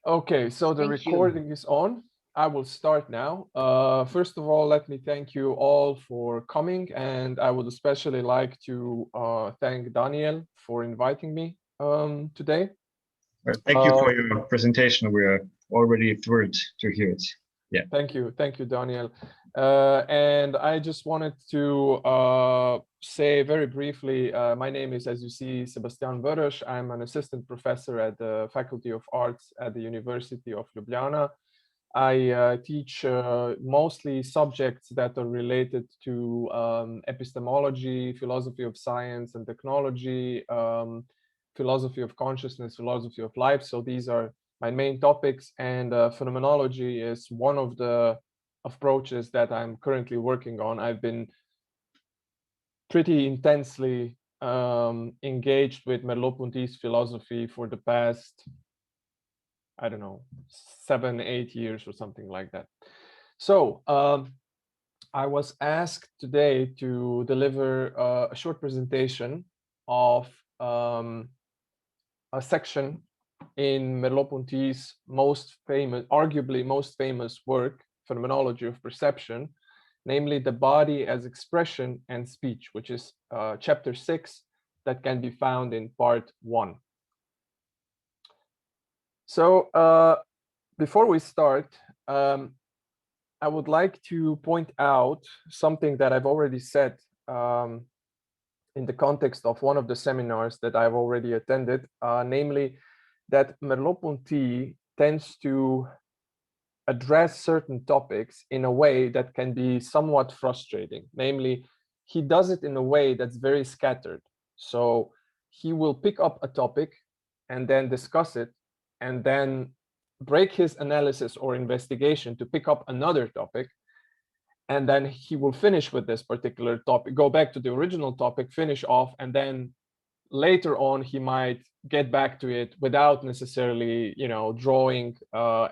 Okay, so the Thank you. recording is on. I will start now. First of all, let me thank you all for coming, and I would especially like to thank Daniel for inviting me today. Thank you Uh, for your presentation. We are already thrilled to hear it. Yeah. Thank you, Daniel. And I just wanted to say very briefly, my name is, as you see, Sebastian Vörös. I'm an assistant professor at the Faculty of Arts at the University of Ljubljana. I teach mostly subjects that are related to epistemology, philosophy of science and technology, philosophy of consciousness, philosophy of life. So these are my main topics, and phenomenology is one of the approaches that I'm currently working on. I've been pretty intensely engaged with Merleau-Ponty's philosophy for the past, I don't know, 7-8 years or something like that. So I was asked today to deliver a short presentation of a section in Merleau-Ponty's most famous, arguably most famous work, Phenomenology of Perception, namely the body as expression and speech, which is chapter 6 that can be found in part 1. So before we start, I would like to point out something that I've already said in the context of one of the seminars that I've already attended, namely that Merleau-Ponty tends to address certain topics in a way that can be somewhat frustrating. Namely, he does it in a way that's very scattered. So he will pick up a topic and then discuss it, and then break his analysis or investigation to pick up another topic, and then he will finish with this particular topic, go back to the original topic, finish off, and then later on he might get back to it without necessarily, drawing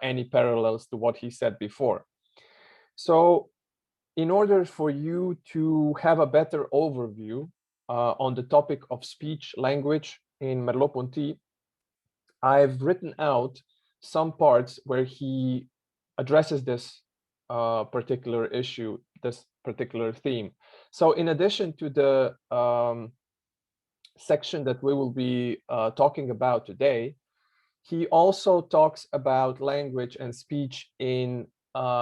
any parallels to what he said before. So in order for you to have a better overview on the topic of speech language in Merleau-Ponty, I've written out some parts where he addresses this particular issue, this particular theme. So in addition to the section that we will be talking about today, he also talks about language and speech in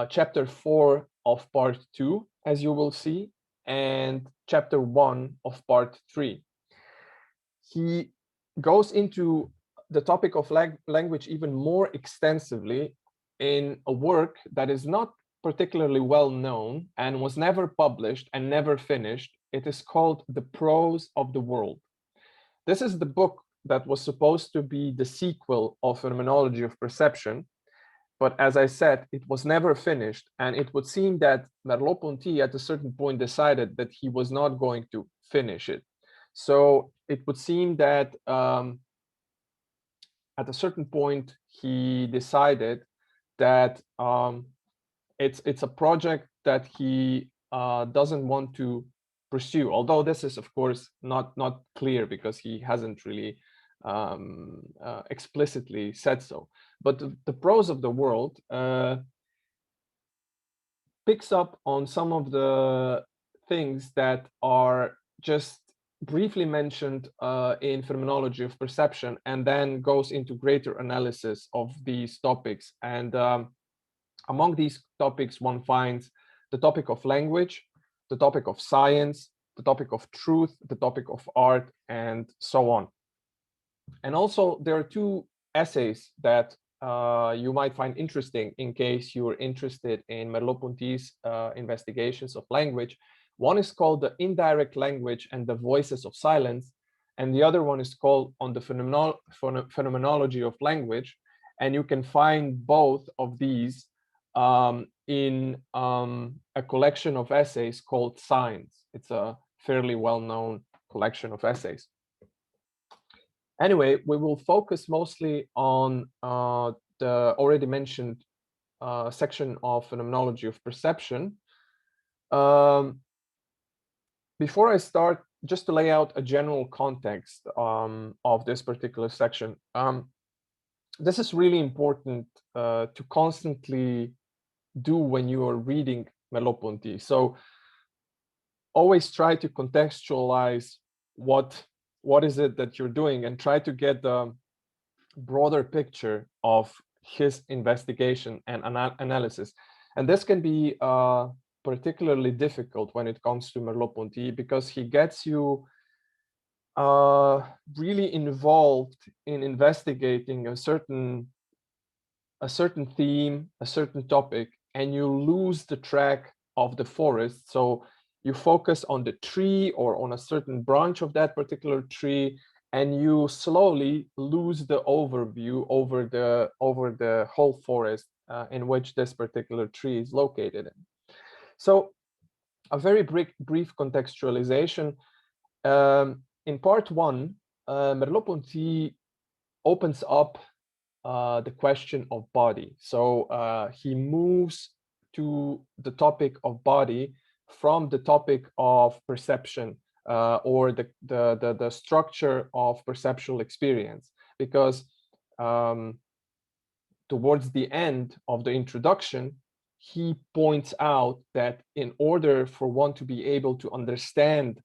chapter 4 of part 2, as you will see, and chapter 1 of part 3. He goes into the topic of language even more extensively in a work that is not particularly well known and was never published and never finished. It is called The Prose of the World. This is the book that was supposed to be the sequel of Phenomenology of Perception, but as I said, it was never finished, and it would seem that Merleau-Ponty at a certain point decided that he was not going to finish it. So it would seem that at a certain point he decided that it's a project that he doesn't want to pursue, although this is of course not clear because he hasn't really explicitly said so. But the Prose of the World picks up on some of the things that are just briefly mentioned in Phenomenology of Perception, and then goes into greater analysis of these topics. And among these topics, one finds the topic of language, the topic of science, the topic of truth, the topic of art, and so on. And also, there are two essays that you might find interesting in case you're interested in Merleau-Ponty's investigations of language. One is called The Indirect Language and the Voices of Silence, and the other one is called On the Phenomenology of Language. And you can find both of these in a collection of essays called Signs. It's a fairly well-known collection of essays. Anyway, we will focus mostly on the already mentioned section of Phenomenology of Perception. Before I start, just to lay out a general context of this particular section, this is really important to constantly do when you are reading Merleau-Ponty. So always try to contextualize what is it that you're doing, and try to get the broader picture of his investigation and analysis. And this can be particularly difficult when it comes to Merleau-Ponty, because he gets you really involved in investigating a certain theme, a certain topic, and you lose the track of the forest. So you focus on the tree or on a certain branch of that particular tree, and you slowly lose the overview over the whole forest in which this particular tree is located in. So a very brief contextualization. In part one, Merleau-Ponty opens up the question of body. So he moves to the topic of body from the topic of perception or the structure of perceptual experience, because towards the end of the introduction, he points out that in order for one to be able to understand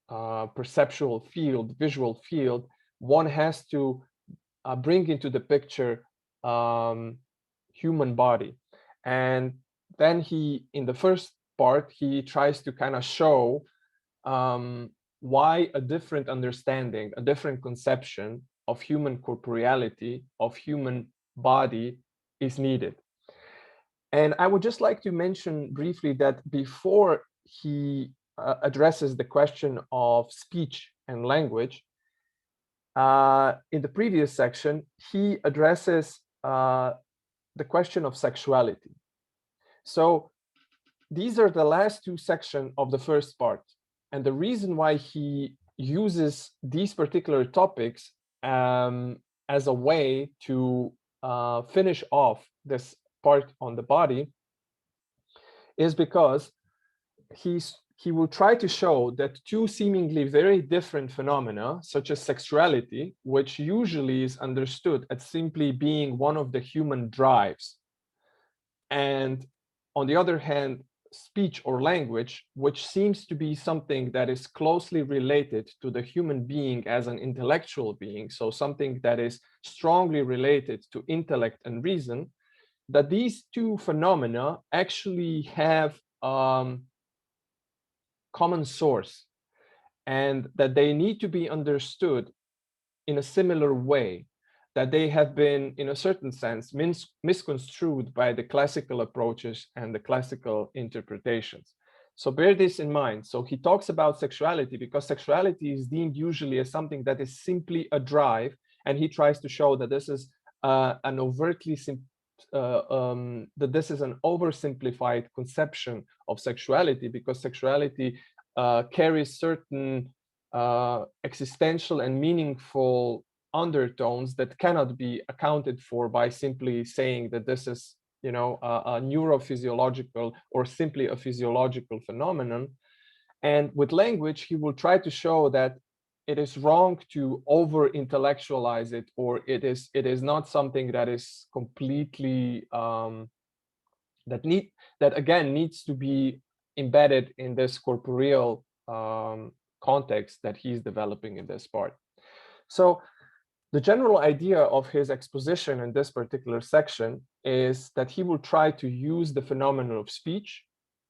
perceptual field, visual field, one has to bring into the picture human body. And then he, in the first part, he tries to kind of show why a different understanding, a different conception of human corporeality, of human body is needed. And I would just like to mention briefly that before he addresses the question of speech and language, in the previous section, he addresses the question of sexuality. So these are the last two sections of the first part. And the reason why he uses these particular topics as a way to finish off this part on the body is because he will try to show that two seemingly very different phenomena, such as sexuality, which usually is understood as simply being one of the human drives, and on the other hand, speech or language, which seems to be something that is closely related to the human being as an intellectual being, so something that is strongly related to intellect and reason, that these two phenomena actually have common source, and that they need to be understood in a similar way, that they have been, in a certain sense, misconstrued by the classical approaches and the classical interpretations. So bear this in mind. So he talks about sexuality because sexuality is deemed usually as something that is simply a drive, and he tries to show that this is an overtly that this is an oversimplified conception of sexuality, because sexuality carries certain existential and meaningful undertones that cannot be accounted for by simply saying that this is, you know, a neurophysiological or simply a physiological phenomenon. And with language, he will try to show that it is wrong to over intellectualize it, or it is not something that is completely that again needs to be embedded in this corporeal context that he's developing in this part. So the general idea of his exposition in this particular section is that he will try to use the phenomenon of speech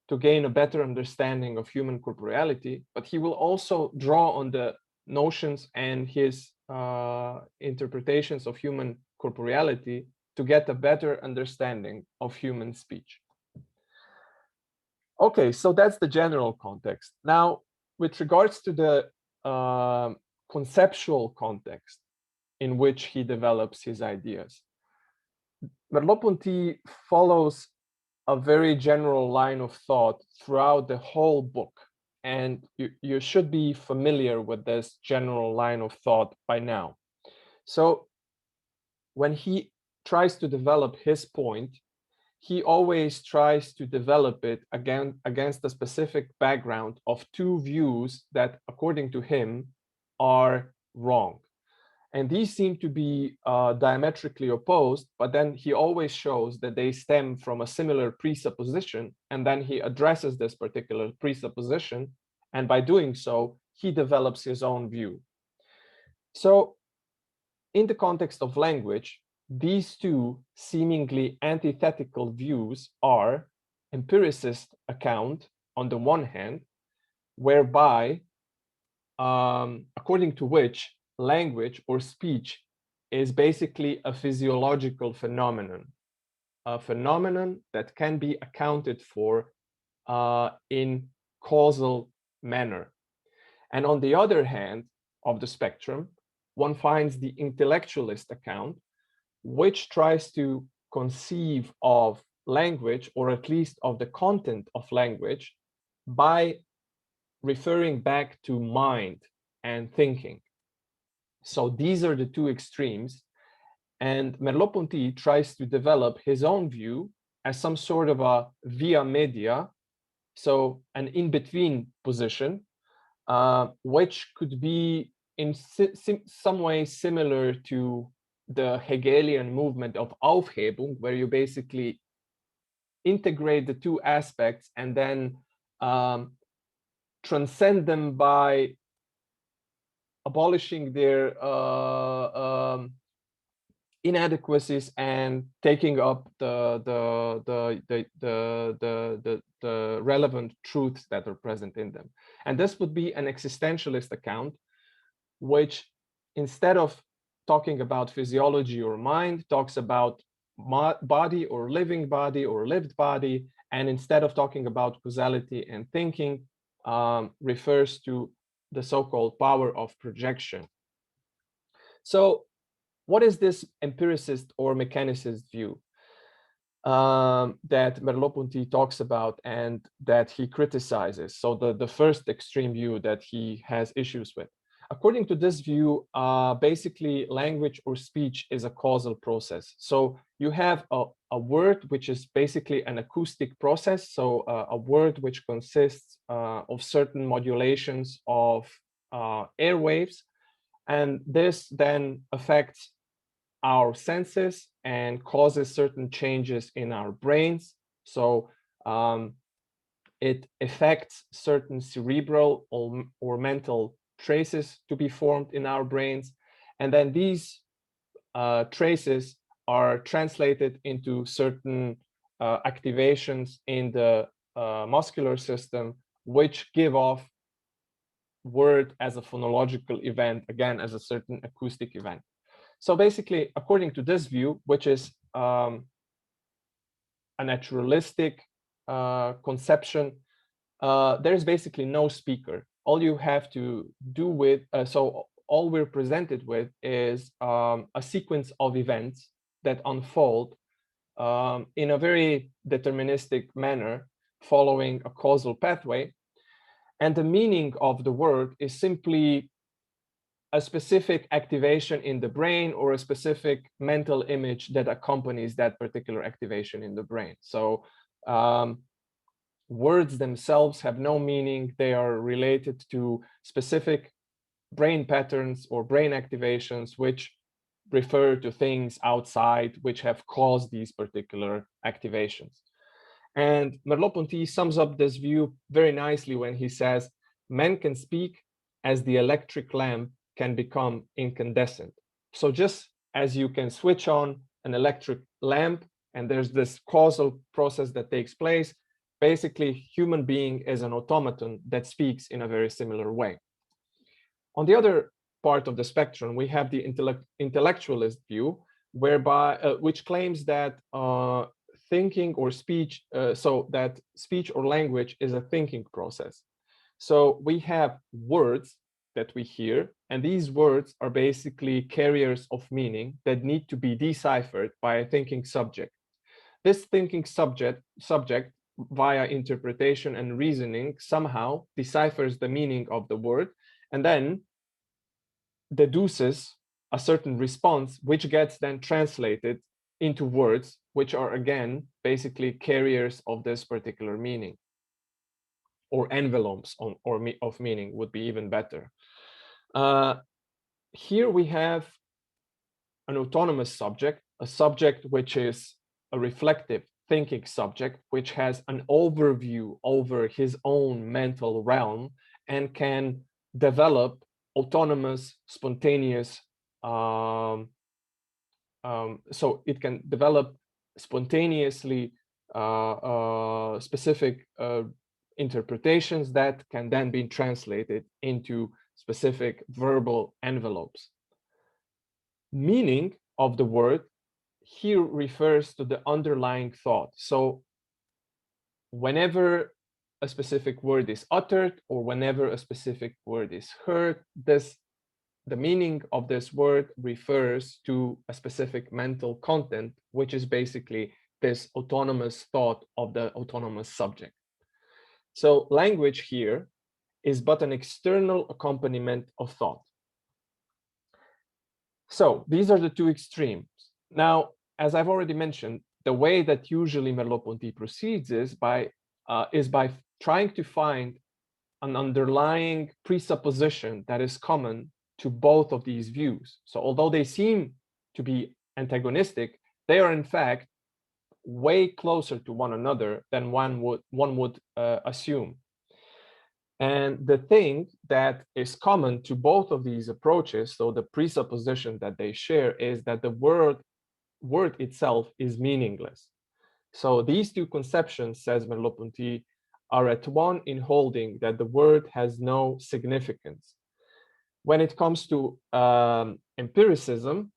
to gain a better understanding of human corporeality, but he will also draw on the notions and his interpretations of human corporeality to get a better understanding of human speech. Okay, so that's the general context. Now, with regards to the conceptual context in which he develops his ideas, Merleau-Ponty follows a very general line of thought throughout the whole book. And you should be familiar with this general line of thought by now. So when he tries to develop his point, he always tries to develop it against a specific background of two views that, according to him, are wrong. And these seem to be diametrically opposed, but then he always shows that they stem from a similar presupposition, and then he addresses this particular presupposition, and by doing so, he develops his own view. So in the context of language, these two seemingly antithetical views are empiricist account on the one hand, whereby, according to which language or speech is basically a physiological phenomenon, a phenomenon that can be accounted for in causal manner. And on the other hand of the spectrum, one finds the intellectualist account, which tries to conceive of language, or at least of the content of language, by referring back to mind and thinking. So these are the two extremes. And Merleau-Ponty tries to develop his own view as some sort of a via media, so an in-between position, which could be in some way similar to the Hegelian movement of Aufhebung, where you basically integrate the two aspects and then transcend them by abolishing their inadequacies and taking up the relevant truths that are present in them. And this would be an existentialist account, which instead of talking about physiology or mind, talks about body or living body or lived body, and instead of talking about causality and thinking, refers to the so-called power of projection. So what is this empiricist or mechanicist view that Merleau-Ponty talks about and that he criticizes? So the first extreme view that he has issues with. According to this view, basically language or speech is a causal process. So you have a word which is basically an acoustic process. So a word which consists of certain modulations of airwaves. And this then affects our senses and causes certain changes in our brains. So it affects certain cerebral or mental traces to be formed in our brains. And then these traces are translated into certain activations in the muscular system, which give off word as a phonological event, again, as a certain acoustic event. So basically, according to this view, which is a naturalistic conception, there's basically no speaker. All you have to do with, so all we're presented with is a sequence of events that unfold in a very deterministic manner, following a causal pathway. And the meaning of the word is simply a specific activation in the brain or a specific mental image that accompanies that particular activation in the brain. So words themselves have no meaning. They are related to specific brain patterns or brain activations, which refer to things outside which have caused these particular activations. And Merleau-Ponty sums up this view very nicely when he says, men can speak as the electric lamp can become incandescent. So just as you can switch on an electric lamp and there's this causal process that takes place, basically human being is an automaton that speaks in a very similar way. On the other part of the spectrum, we have the intellectualist view, whereby which claims that thinking or speech, so that speech or language is a thinking process. So we have words that we hear, and these words are basically carriers of meaning that need to be deciphered by a thinking subject. This thinking subject via interpretation and reasoning somehow deciphers the meaning of the word and then deduces a certain response, which gets then translated into words, which are again basically carriers of this particular meaning, or envelopes of meaning would be even better. Here we have an autonomous subject, a subject which is a reflective thinking subject, which has an overview over his own mental realm and can develop autonomous, spontaneous, so it can develop spontaneously specific interpretations that can then be translated into specific verbal envelopes. Meaning of the word here refers to the underlying thought. So whenever a specific word is uttered or whenever a specific word is heard, the meaning of this word refers to a specific mental content, which is basically this autonomous thought of the autonomous subject. So language here is but an external accompaniment of thought. So these are the two extremes. Now, as I've already mentioned, the way that usually Merleau-Ponty proceeds is by trying to find an underlying presupposition that is common to both of these views. So although they seem to be antagonistic, they are in fact way closer to one another than one would assume. And the thing that is common to both of these approaches, so the presupposition that they share, is that the word itself is meaningless. So these two conceptions, says Merleau-Ponty, are at one in holding that the word has no significance. When it comes to empiricism,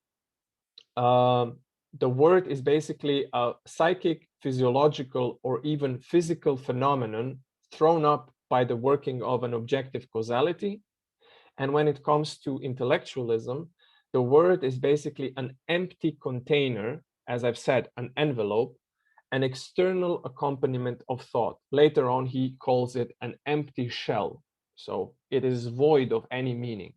the word is basically a psychic, physiological, or even physical phenomenon thrown up by the working of an objective causality. And when it comes to intellectualism, the word is basically an empty container, as I've said, an envelope, an external accompaniment of thought. Later on, he calls it an empty shell. So it is void of any meaning.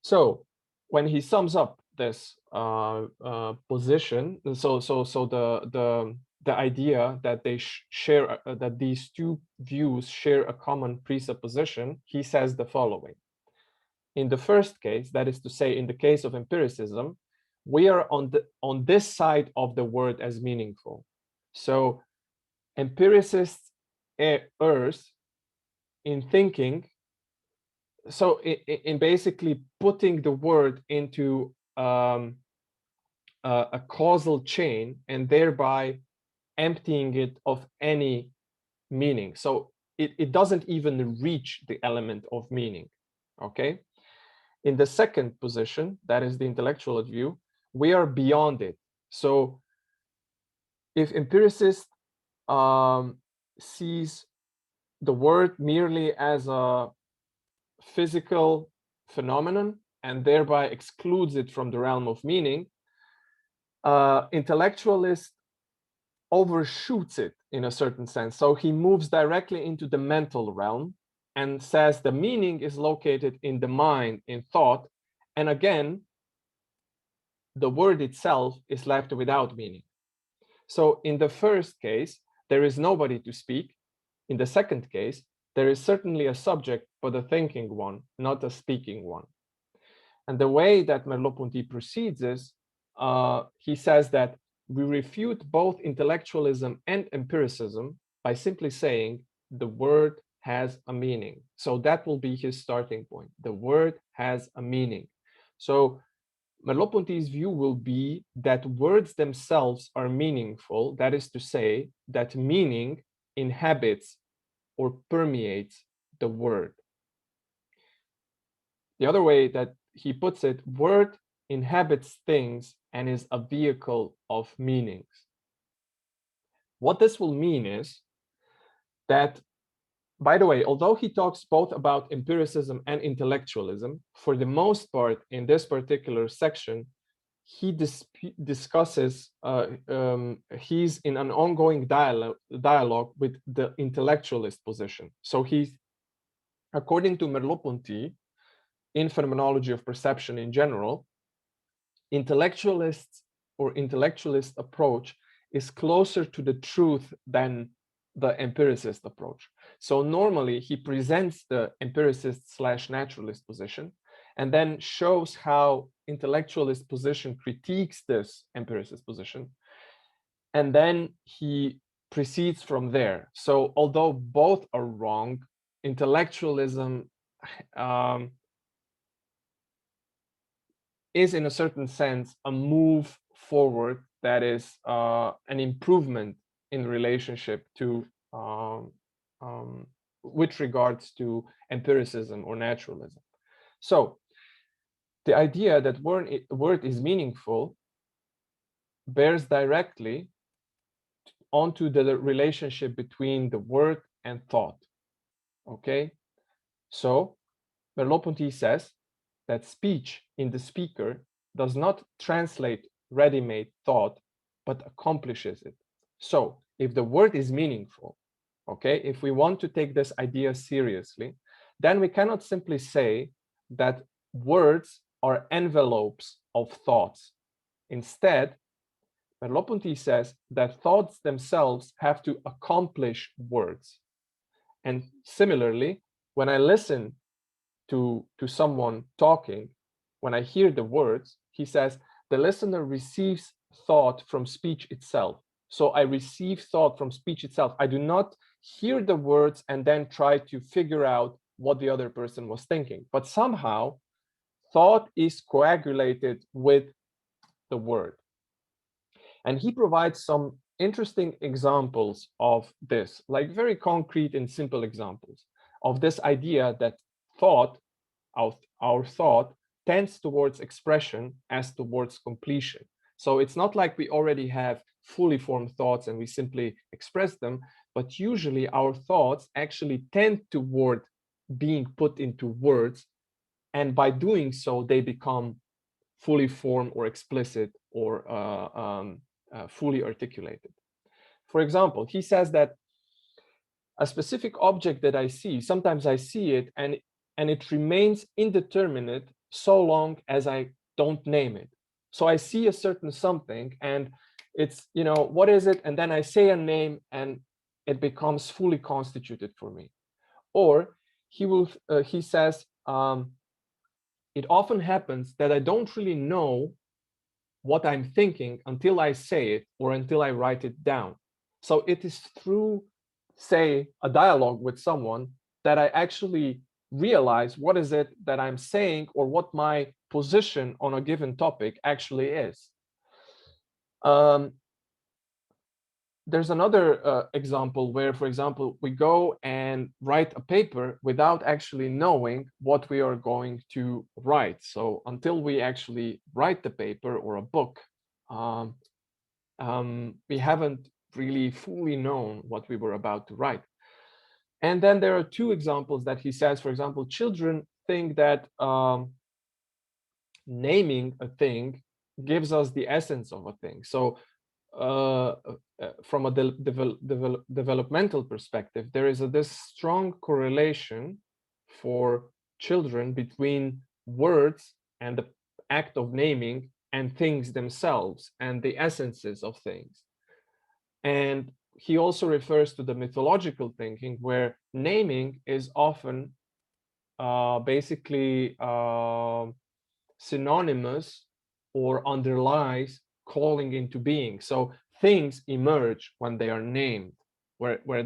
So when he sums up this position, so the idea that they share, that these two views share a common presupposition, he says the following. In the first case, that is to say, in the case of empiricism, we are on this side of the word as meaningful. So empiricists errs in thinking, so in basically putting the word into a causal chain and thereby emptying it of any meaning. So it doesn't even reach the element of meaning, okay? In the second position, that is the intellectualist view, we are beyond it. So if empiricist sees the word merely as a physical phenomenon and thereby excludes it from the realm of meaning, intellectualist overshoots it in a certain sense. So he moves directly into the mental realm and says the meaning is located in the mind, in thought. And again, the word itself is left without meaning. So in the first case, there is nobody to speak. In the second case, there is certainly a subject, but a thinking one, not a speaking one. And the way that Merleau-Ponty proceeds is, he says that we refute both intellectualism and empiricism by simply saying the word has a meaning. So that will be his starting point. The word has a meaning. So Merleau-Ponty's view will be that words themselves are meaningful. That is to say, that meaning inhabits or permeates the word. The other way that he puts it, word inhabits things and is a vehicle of meanings. What this will mean is that, by the way, although he talks both about empiricism and intellectualism, for the most part in this particular section, he discusses, he's in an ongoing dialogue with the intellectualist position. So he's, according to Merleau-Ponty, in Phenomenology of Perception in general, intellectualist approach is closer to the truth than the empiricist approach. So normally he presents the empiricist / naturalist position and then shows how intellectualist position critiques this empiricist position, and then he proceeds from there. So although both are wrong, intellectualism is in a certain sense a move forward that is an improvement in relationship to with regards to empiricism or naturalism. So the idea that word is meaningful bears directly onto the relationship between the word and thought. Okay, so Merleau-Ponty says that speech in the speaker does not translate ready-made thought, but accomplishes it. So if the word is meaningful, okay, if we want to take this idea seriously, then we cannot simply say that words are envelopes of thoughts. Instead, Merleau-Ponty says that thoughts themselves have to accomplish words. And similarly, when I listen to someone talking, when I hear the words, he says, the listener receives thought from speech itself. So I receive thought from speech itself. I do not hear the words and then try to figure out what the other person was thinking. But somehow, thought is coagulated with the word. And he provides some interesting examples of this, like very concrete and simple examples of this idea that thought, our thought, tends towards expression as towards completion. So it's not like we already have fully formed thoughts and we simply express them, but usually our thoughts actually tend toward being put into words, and by doing so, they become fully formed or explicit or fully articulated. For example, he says that a specific object that I see, sometimes I see it and it remains indeterminate so long as I don't name it. So I see a certain something and it's, you know, what is it? And then I say a name and it becomes fully constituted for me. Or he says, it often happens that I don't really know what I'm thinking until I say it or until I write it down. So it is through, say, a dialogue with someone that I actually realize what is it that I'm saying or what my position on a given topic actually is. There's another example where, for example, we go and write a paper without actually knowing what we are going to write. So until we actually write the paper or a book, we haven't really fully known what we were about to write. And then there are two examples that he says. For example, children think that naming a thing gives us the essence of a thing. So from a developmental perspective, there is this strong correlation for children between words and the act of naming and things themselves and the essences of things. And he also refers to the mythological thinking where naming is often basically synonymous or underlies calling into being. So things emerge when they are named, when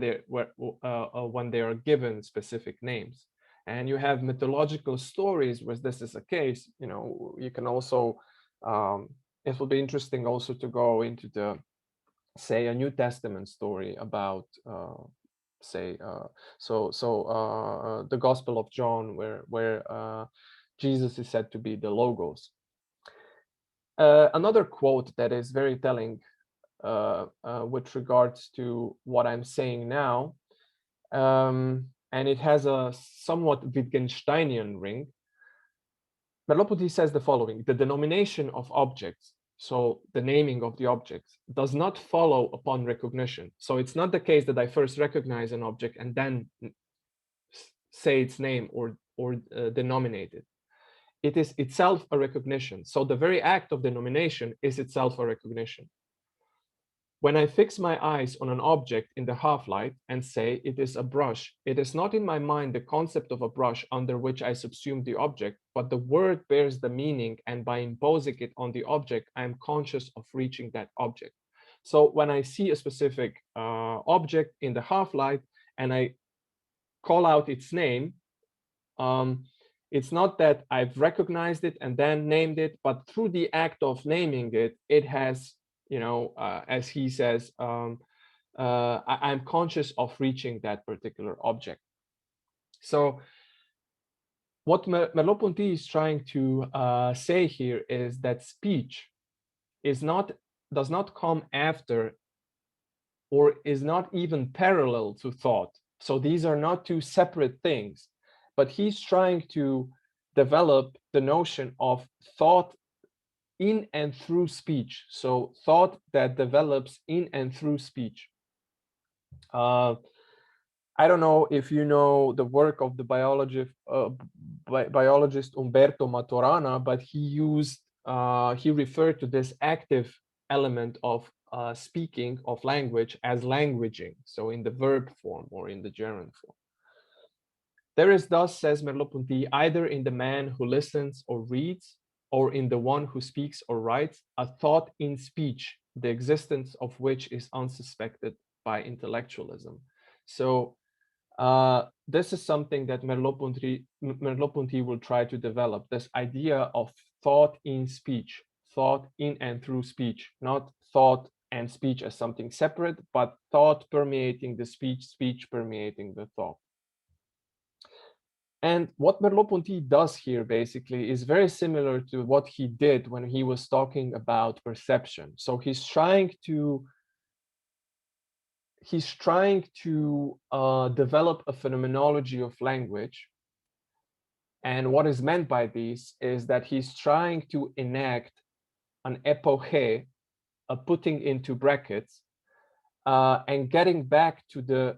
they are given specific names. And you have mythological stories where this is a case. You know, you can also, it will be interesting also to go into the, say, a New Testament story about, say, the Gospel of John, where Jesus is said to be the Logos. Another quote that is very telling with regards to what I'm saying now, and it has a somewhat Wittgensteinian ring. Merleau-Ponty says the following: the denomination of objects, so the naming of the objects, does not follow upon recognition. So it's not the case that I first recognize an object and then say its name or denominate it. It is itself a recognition. So the very act of denomination is itself a recognition. When I fix my eyes on an object in the half-light and say it is a brush, it is not in my mind the concept of a brush under which I subsume the object, but the word bears the meaning, and by imposing it on the object, I am conscious of reaching that object. So when I see a specific object in the half-light and I call out its name, it's not that I've recognized it and then named it, but through the act of naming it, it has, as he says, I'm conscious of reaching that particular object. So what Merleau-Ponty is trying to say here is that speech does not come after or is not even parallel to thought. So these are not two separate things, but he's trying to develop the notion of thought in and through speech. So thought that develops in and through speech. I don't know if you know the work of the biologist Umberto Maturana, but he referred to this active element of speaking of language as languaging, so in the verb form or in the gerund form. There is thus, says Merleau-Ponty, either in the man who listens or reads, or in the one who speaks or writes, a thought in speech, the existence of which is unsuspected by intellectualism. So this is something that Merleau-Ponty will try to develop, this idea of thought in speech, thought in and through speech, not thought and speech as something separate, but thought permeating the speech, speech permeating the thought. And what Merleau-Ponty does here basically is very similar to what he did when he was talking about perception. So he's trying to develop a phenomenology of language. And what is meant by this is that he's trying to enact an epoché, a putting into brackets, and getting back to the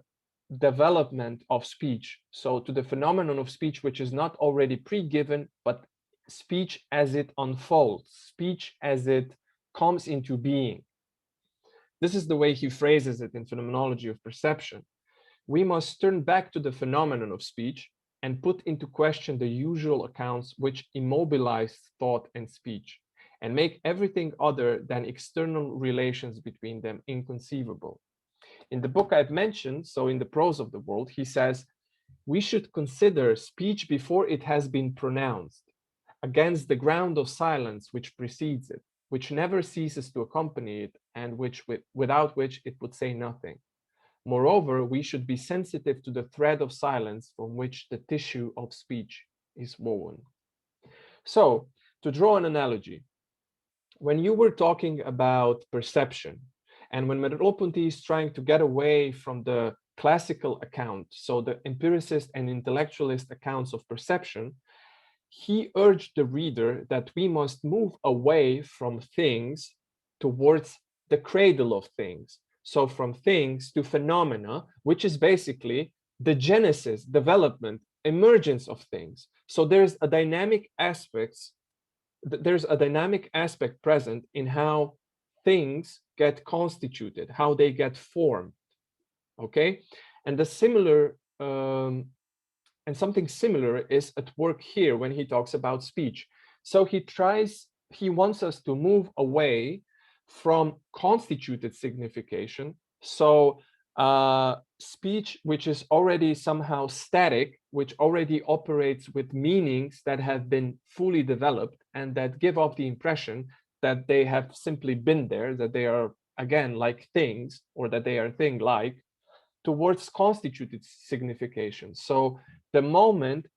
development of speech. So to the phenomenon of speech, which is not already pre-given, but speech as it unfolds, speech as it comes into being. This is the way he phrases it in Phenomenology of Perception. We must turn back to the phenomenon of speech and put into question the usual accounts which immobilize thought and speech, and make everything other than external relations between them inconceivable. In the book I've mentioned, so in the Prose of the World, he says, we should consider speech before it has been pronounced, against the ground of silence which precedes it, which never ceases to accompany it, and without which it would say nothing. Moreover, we should be sensitive to the thread of silence from which the tissue of speech is woven. So, to draw an analogy, when you were talking about perception, and when Merleau-Ponty is trying to get away from the classical account, so the empiricist and intellectualist accounts of perception, he urged the reader that we must move away from things towards the cradle of things. So from things to phenomena, which is basically the genesis, development, emergence of things. So there's a dynamic aspect present in how things get constituted, how they get formed. Okay, and the similar and something similar is at work here when he talks about speech. So he wants us to move away from constituted signification. So speech, which is already somehow static, which already operates with meanings that have been fully developed and that give off the impression that they have simply been there, that they are, again, like things, or that they are thing-like, towards constituted signification. So the moment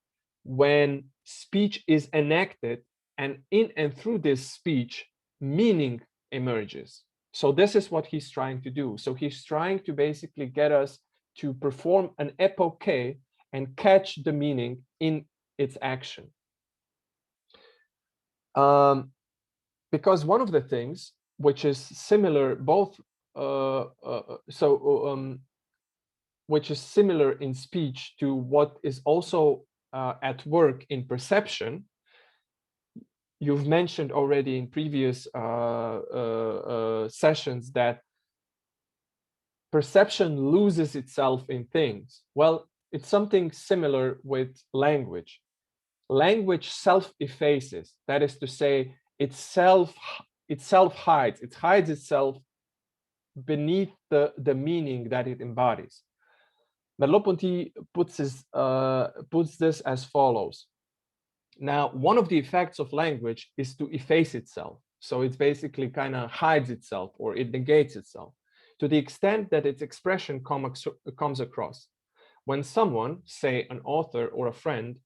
when speech is enacted, and in and through this speech, meaning emerges. So this is what he's trying to do. So he's trying to basically get us to perform an epoché and catch the meaning in its action. Because one of the things which is similar, which is similar in speech to what is also at work in perception, you've mentioned already in previous sessions that perception loses itself in things. Well, it's something similar with language. Language self-effaces. That is to say, it hides itself beneath the meaning that it embodies. Merleau-Ponty puts this as follows. Now, one of the effects of language is to efface itself. So it basically kind of hides itself, or it negates itself, to the extent that its expression comes across. When someone, say an author or a friend,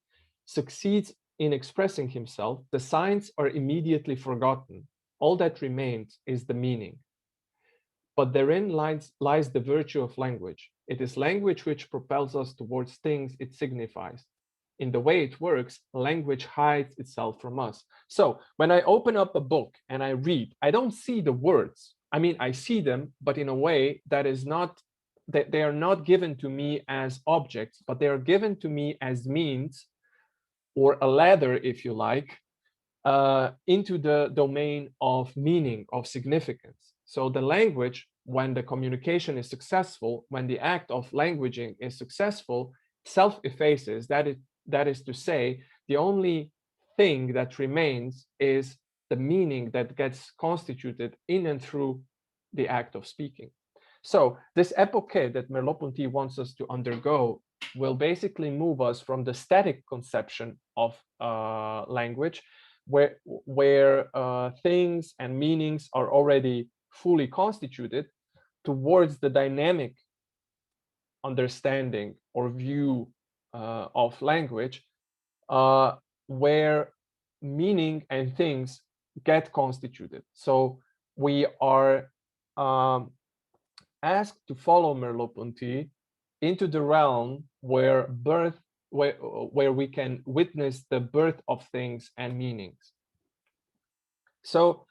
succeeds in expressing himself, the signs are immediately forgotten. All that remains is the meaning. But therein lies the virtue of language. It is language which propels us towards things it signifies. In the way it works, language hides itself from us. So when I open up a book and I read, I don't see the words. I mean, I see them, but in a way that is not, that they are not given to me as objects, but they are given to me as means, or a ladder, if you like, into the domain of meaning, of significance. So the language, when the communication is successful, when the act of languaging is successful, self-effaces. That is to say, the only thing that remains is the meaning that gets constituted in and through the act of speaking. So this epoche that Merleau-Ponty wants us to undergo will basically move us from the static conception of language, where things and meanings are already fully constituted, towards the dynamic understanding or view of language, where meaning and things get constituted. So we are asked to follow Merleau-Ponty into the realm where where we can witness the birth of things and meanings. So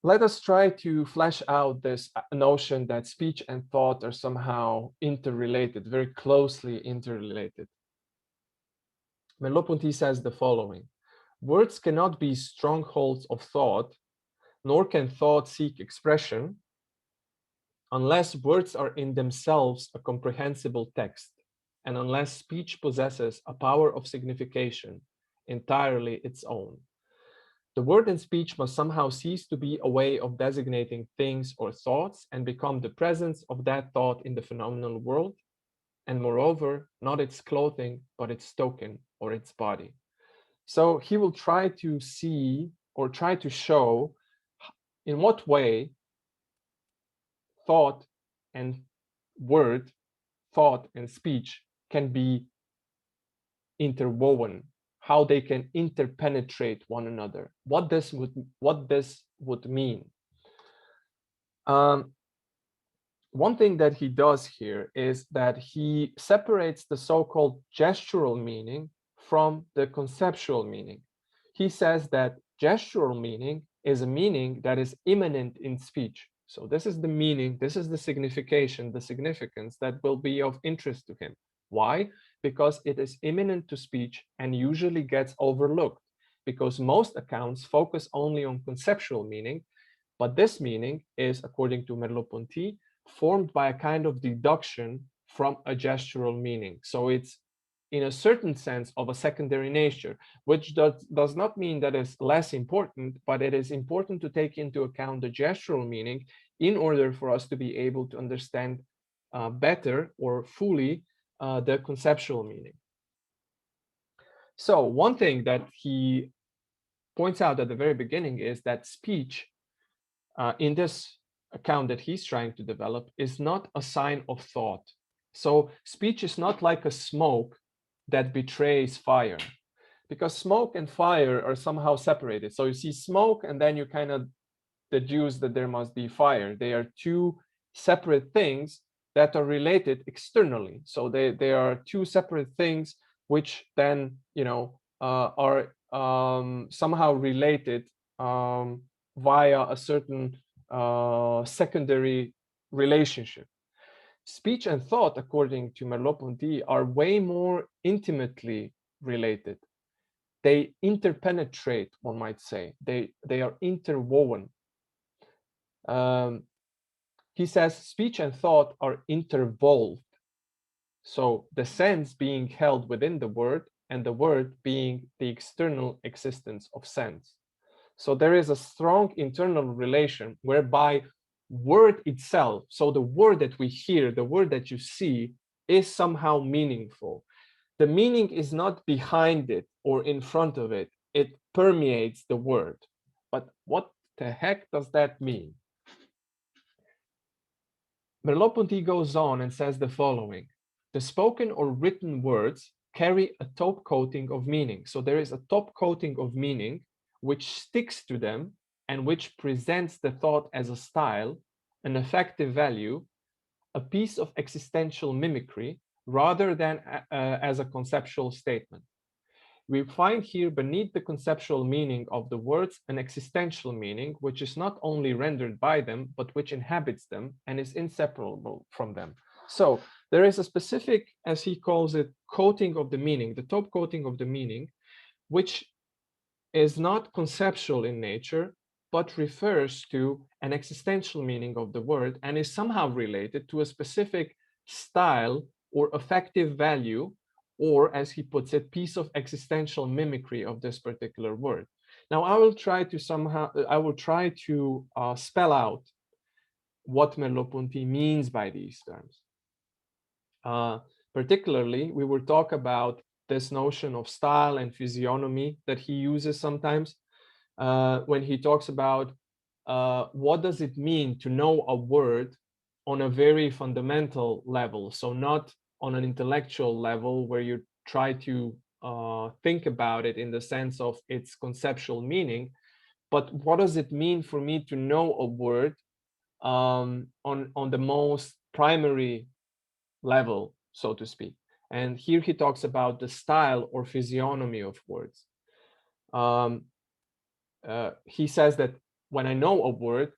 let us try to flesh out this notion that speech and thought are somehow interrelated, very closely interrelated. Merleau-Ponty says the following: words cannot be strongholds of thought, nor can thought seek expression, unless words are in themselves a comprehensible text, and unless speech possesses a power of signification entirely its own. The word and speech must somehow cease to be a way of designating things or thoughts and become the presence of that thought in the phenomenal world, and moreover, not its clothing, but its token or its body. So he will try to see, or try to show, in what way thought and word, thought and speech can be interwoven, how they can interpenetrate one another, what this would mean. One thing that he does here is that he separates the so-called gestural meaning from the conceptual meaning. He says that gestural meaning is a meaning that is immanent in speech. So this is the meaning, this is the signification, the significance that will be of interest to him. Why? Because it is immanent to speech and usually gets overlooked, because most accounts focus only on conceptual meaning, but this meaning is, according to Merleau-Ponty, formed by a kind of deduction from a gestural meaning. So it's in a certain sense of a secondary nature, which does not mean that it's less important, but it is important to take into account the gestural meaning in order for us to be able to understand better or fully the conceptual meaning. So one thing that he points out at the very beginning is that speech in this account that he's trying to develop is not a sign of thought. So speech is not like a smoke that betrays fire, because smoke and fire are somehow separated. So you see smoke and then you kind of deduce that there must be fire. They are two separate things that are related externally. So they are two separate things which then, you know, are somehow related via a certain secondary relationship. Speech and thought, according to Merleau-Ponty, are way more intimately related. They interpenetrate, one might say. They are interwoven. he says speech and thought are intervolved. So the sense being held within the word and the word being the external existence of sense. So there is a strong internal relation whereby word itself, so the word that we hear, the word that you see, is somehow meaningful. The meaning is not behind it or in front of it. It permeates the word. But what the heck does that mean? Merleau-Ponty goes on and says the following: the spoken or written words carry a top coating of meaning. So there is a top coating of meaning which sticks to them and which presents the thought as a style, an effective value, a piece of existential mimicry, rather than as a conceptual statement. We find here beneath the conceptual meaning of the words an existential meaning, which is not only rendered by them, but which inhabits them and is inseparable from them. So there is a specific, as he calls it, coating of the meaning, the top coating of the meaning, which is not conceptual in nature, but refers to an existential meaning of the word and is somehow related to a specific style or affective value, or as he puts it, piece of existential mimicry of this particular word. Now, I will try to spell out what Merleau-Ponty means by these terms. Particularly, we will talk about this notion of style and physiognomy that he uses sometimes when he talks about what does it mean to know a word on a very fundamental level. So not on an intellectual level where you try to think about it in the sense of its conceptual meaning, but what does it mean for me to know a word on the most primary level, so to speak. And here he talks about the style or physiognomy of words. He says that when I know a word,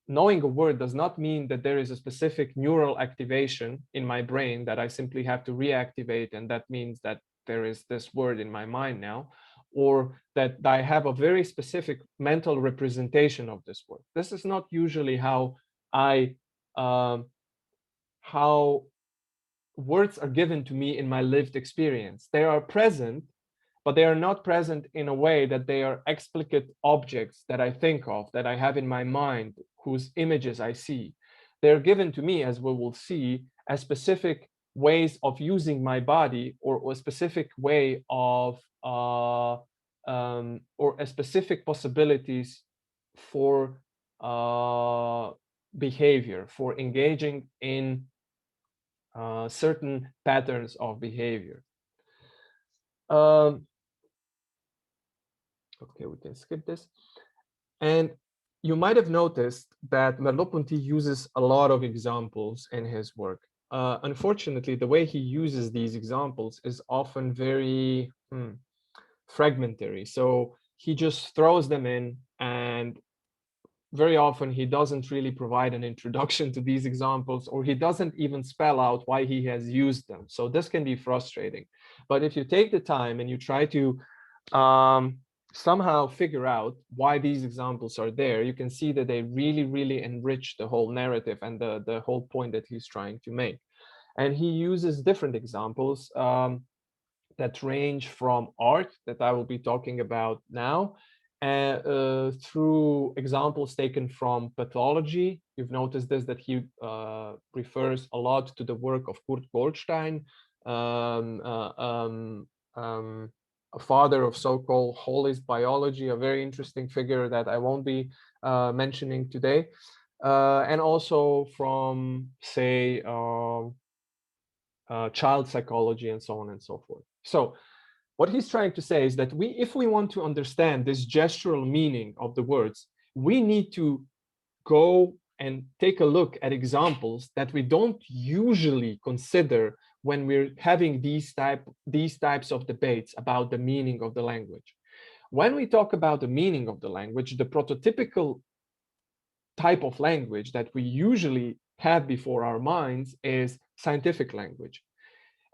knowing a word does not mean that there is a specific neural activation in my brain that I simply have to reactivate, and that means that there is this word in my mind now, or that I have a very specific mental representation of this word. This is not usually how words are given to me in my lived experience. They are present, but they are not present in a way that they are explicit objects that I think of, that I have in my mind, whose images I see. They're given to me, as we will see, as specific ways of using my body, or a specific way of, or a specific possibilities for behavior, for engaging in certain patterns of behavior. Okay, we can skip this. And you might have noticed that Merleau-Ponty uses a lot of examples in his work. Unfortunately, the way he uses these examples is often very fragmentary. So he just throws them in, and very often he doesn't really provide an introduction to these examples, or he doesn't even spell out why he has used them. So this can be frustrating. But if you take the time and you try to somehow figure out why these examples are there, you can see that they really, really enrich the whole narrative and the whole point that he's trying to make. And he uses different examples that range from art, that I will be talking about now, through examples taken from pathology. You've noticed this, that he refers a lot to the work of Kurt Goldstein, a father of so-called holist biology, a very interesting figure that I won't be mentioning today, and also from, say, child psychology and so on and so forth. So what he's trying to say is that if we want to understand this gestural meaning of the words, we need to go and take a look at examples that we don't usually consider when we're having these types of debates about the meaning of the language. When we talk about the meaning of the language, the prototypical type of language that we usually have before our minds is scientific language.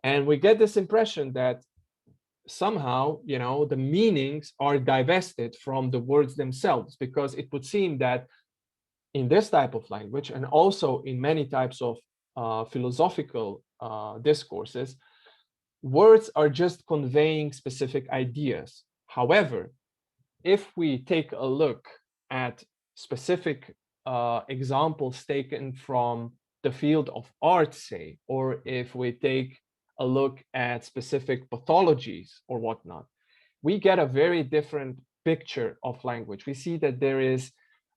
And we get this impression that somehow, the meanings are divested from the words themselves, because it would seem that in this type of language, and also in many types of philosophical discourses, words are just conveying specific ideas. However, if we take a look at specific examples taken from the field of art, say, or if we take a look at specific pathologies or whatnot, we get a very different picture of language. We see that there is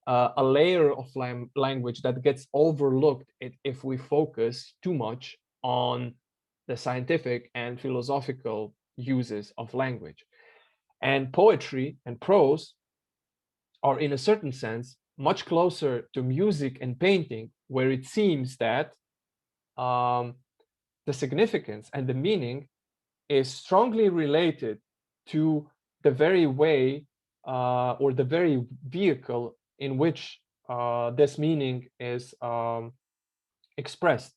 a layer of language that gets overlooked if we focus too much on the scientific and philosophical uses of language. And poetry and prose are, in a certain sense, much closer to music and painting, where it seems that the significance and the meaning is strongly related to the very way or the very vehicle in which this meaning is expressed.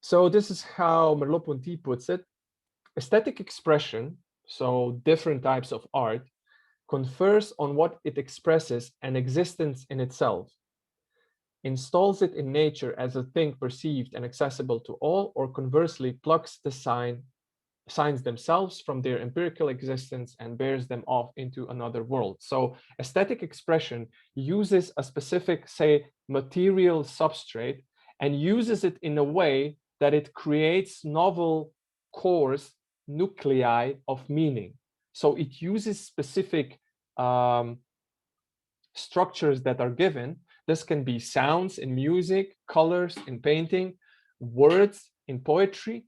So this is how Merleau-Ponty puts it. Aesthetic expression, so different types of art, confers on what it expresses an existence in itself, installs it in nature as a thing perceived and accessible to all, or conversely plucks the signs themselves from their empirical existence and bears them off into another world. So aesthetic expression uses a specific, say, material substrate and uses it in a way that it creates novel cores, nuclei of meaning. So it uses specific structures that are given. This can be sounds in music, colors in painting, words in poetry,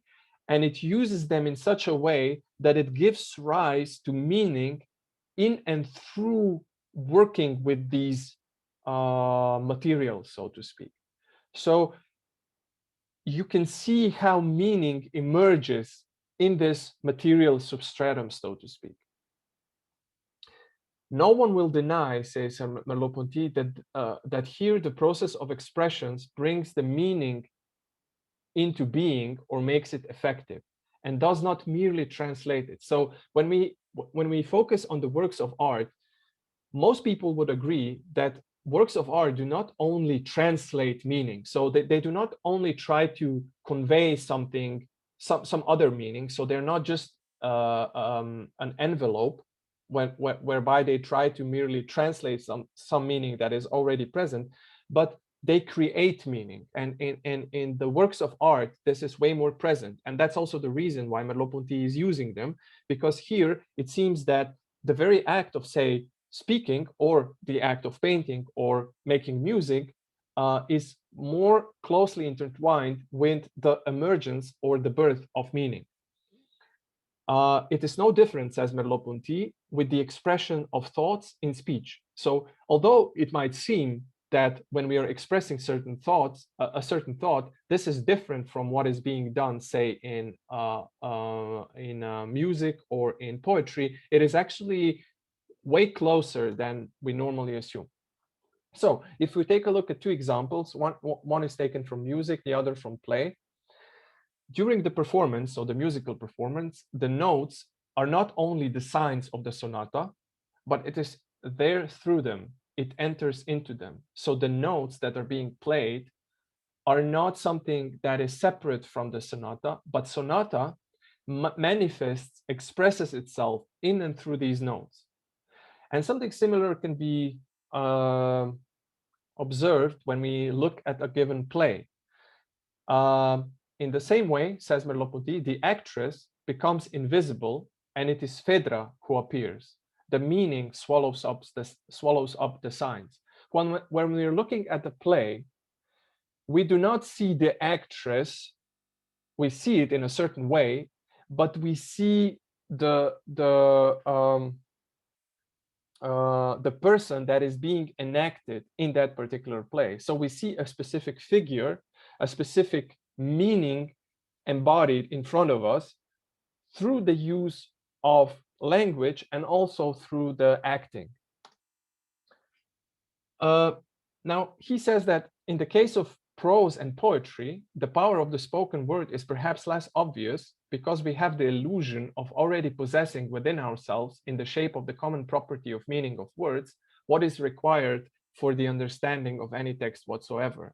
and it uses them in such a way that it gives rise to meaning in and through working with these materials, so to speak. So you can see how meaning emerges in this material substratum, so to speak. No one will deny, says Merleau-Ponty, that here the process of expressions brings the meaning into being or makes it effective, and does not merely translate it. So when we focus on the works of art, most people would agree that works of art do not only translate meaning. So they do not only try to convey something, some other meaning. So they're not just an envelope whereby they try to merely translate some meaning that is already present, but they create meaning. And in the works of art, this is way more present. And that's also the reason why Merleau-Ponty is using them, because here it seems that the very act of, say, speaking or the act of painting or making music is more closely intertwined with the emergence or the birth of meaning. It is no different, says Merleau-Ponty, with the expression of thoughts in speech. So although it might seem that when we are expressing certain thoughts, a certain thought, this is different from what is being done, say, in music or in poetry, it is actually way closer than we normally assume. So if we take a look at two examples, one is taken from music, the other from play. During the performance, so the musical performance, the notes are not only the signs of the sonata, but it is there through them. It enters into them. So the notes that are being played are not something that is separate from the sonata, but sonata manifests, expresses itself in and through these notes. And something similar can be observed when we look at a given play. In the same way, says Merleau-Ponty, the actress becomes invisible and it is Phaedra who appears. The meaning swallows up the signs. When we're looking at the play, we do not see the actress. We see it in a certain way, but we see the person that is being enacted in that particular play. So we see a specific figure, a specific meaning embodied in front of us through the use of language and also through the acting. Now, he says that in the case of prose and poetry, the power of the spoken word is perhaps less obvious because we have the illusion of already possessing within ourselves, in the shape of the common property of meaning of words, what is required for the understanding of any text whatsoever.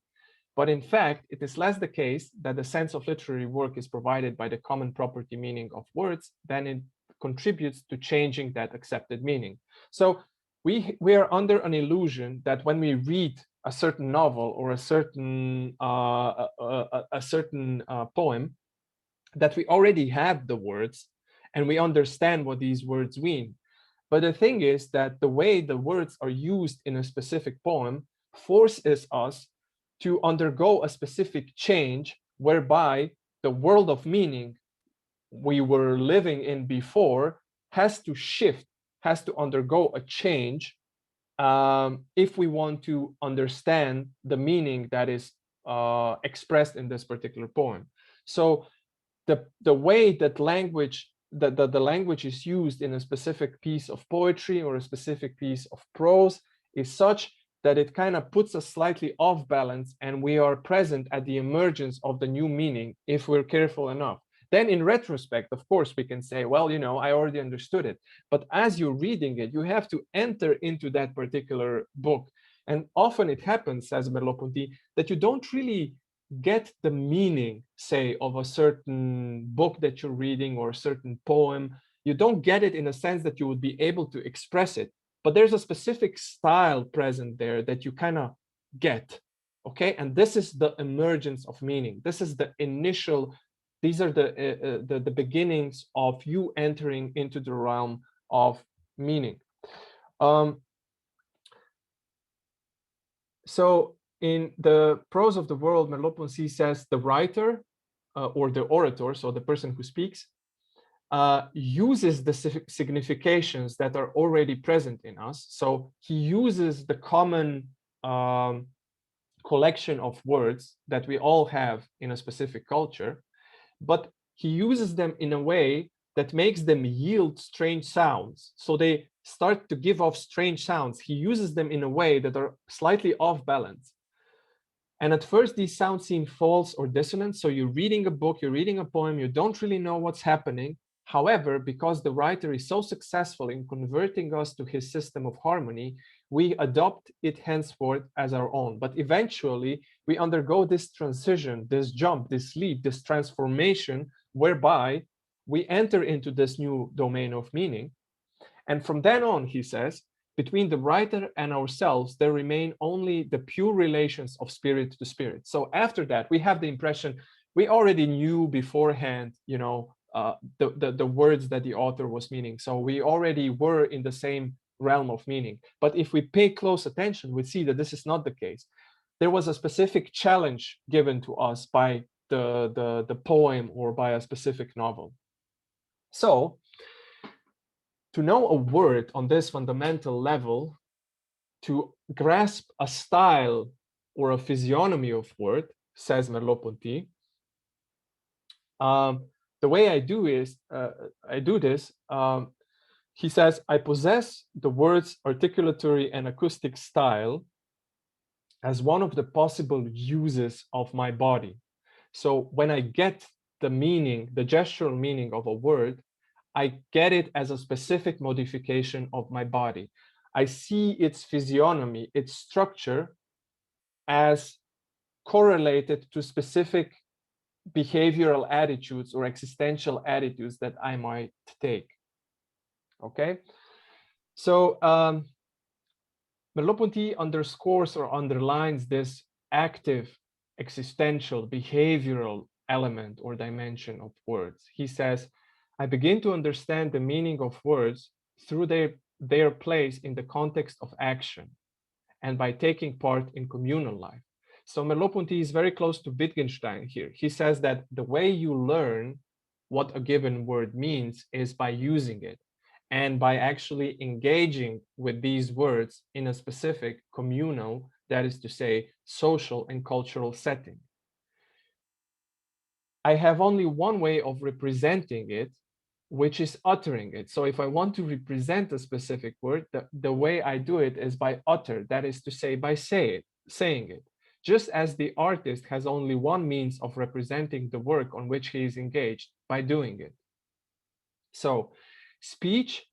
But in fact, it is less the case that the sense of literary work is provided by the common property meaning of words than it contributes to changing that accepted meaning. So we are under an illusion that when we read a certain novel or a certain poem, that we already have the words and we understand what these words mean. But the thing is that the way the words are used in a specific poem forces us to undergo a specific change whereby the world of meaning we were living in before has to shift, has to undergo a change if we want to understand the meaning that is expressed in this particular poem. So the way that language the language is used in a specific piece of poetry or a specific piece of prose is such that it kind of puts us slightly off balance, and we are present at the emergence of the new meaning if we're careful enough. Then in retrospect, of course, we can say, well, you know, I already understood it. But as you're reading it, you have to enter into that particular book. And often it happens, says Merleau-Ponty, that you don't really get the meaning, say, of a certain book that you're reading or a certain poem. You don't get it in a sense that you would be able to express it. But there's a specific style present there that you kind of get, okay? And this is the emergence of meaning. This is the initial, these are the beginnings of you entering into the realm of meaning. So in the Prose of the World, Merleau-Ponty says the writer or the orator, so the person who speaks, uses the significations that are already present in us. So he uses the common collection of words that we all have in a specific culture, but he uses them in a way that makes them yield strange sounds. So they start to give off strange sounds. He uses them in a way that are slightly off balance. And at first, these sounds seem false or dissonant. So you're reading a book, you're reading a poem, you don't really know what's happening. However, because the writer is so successful in converting us to his system of harmony, we adopt it henceforth as our own. But eventually, we undergo this transition, this jump, this leap, this transformation, whereby we enter into this new domain of meaning. And from then on, he says, between the writer and ourselves, there remain only the pure relations of spirit to spirit. So after that, we have the impression we already knew beforehand, you know, the words that the author was meaning. So we already were in the same realm of meaning. But if we pay close attention, we see that this is not the case. There was a specific challenge given to us by the poem or by a specific novel. So to know a word on this fundamental level, to grasp a style or a physiognomy of word, says Merleau-Ponty, the way I do this, he says, I possess the word's articulatory and acoustic style as one of the possible uses of my body. So when I get the meaning, the gestural meaning of a word, I get it as a specific modification of my body. I see its physiognomy, its structure, as correlated to specific behavioral attitudes or existential attitudes that I might take. Okay, so Merleau-Ponty underscores or underlines this active, existential, behavioral element or dimension of words. He says, I begin to understand the meaning of words through their place in the context of action and by taking part in communal life. So Merleau-Ponty is very close to Wittgenstein here. He says that the way you learn what a given word means is by using it and by actually engaging with these words in a specific communal, that is to say, social and cultural setting. I have only one way of representing it, which is uttering it. So if I want to represent a specific word, the way I do it is by utter, that is to say, by saying it. Just as the artist has only one means of representing the work on which he is engaged, by doing it. So speech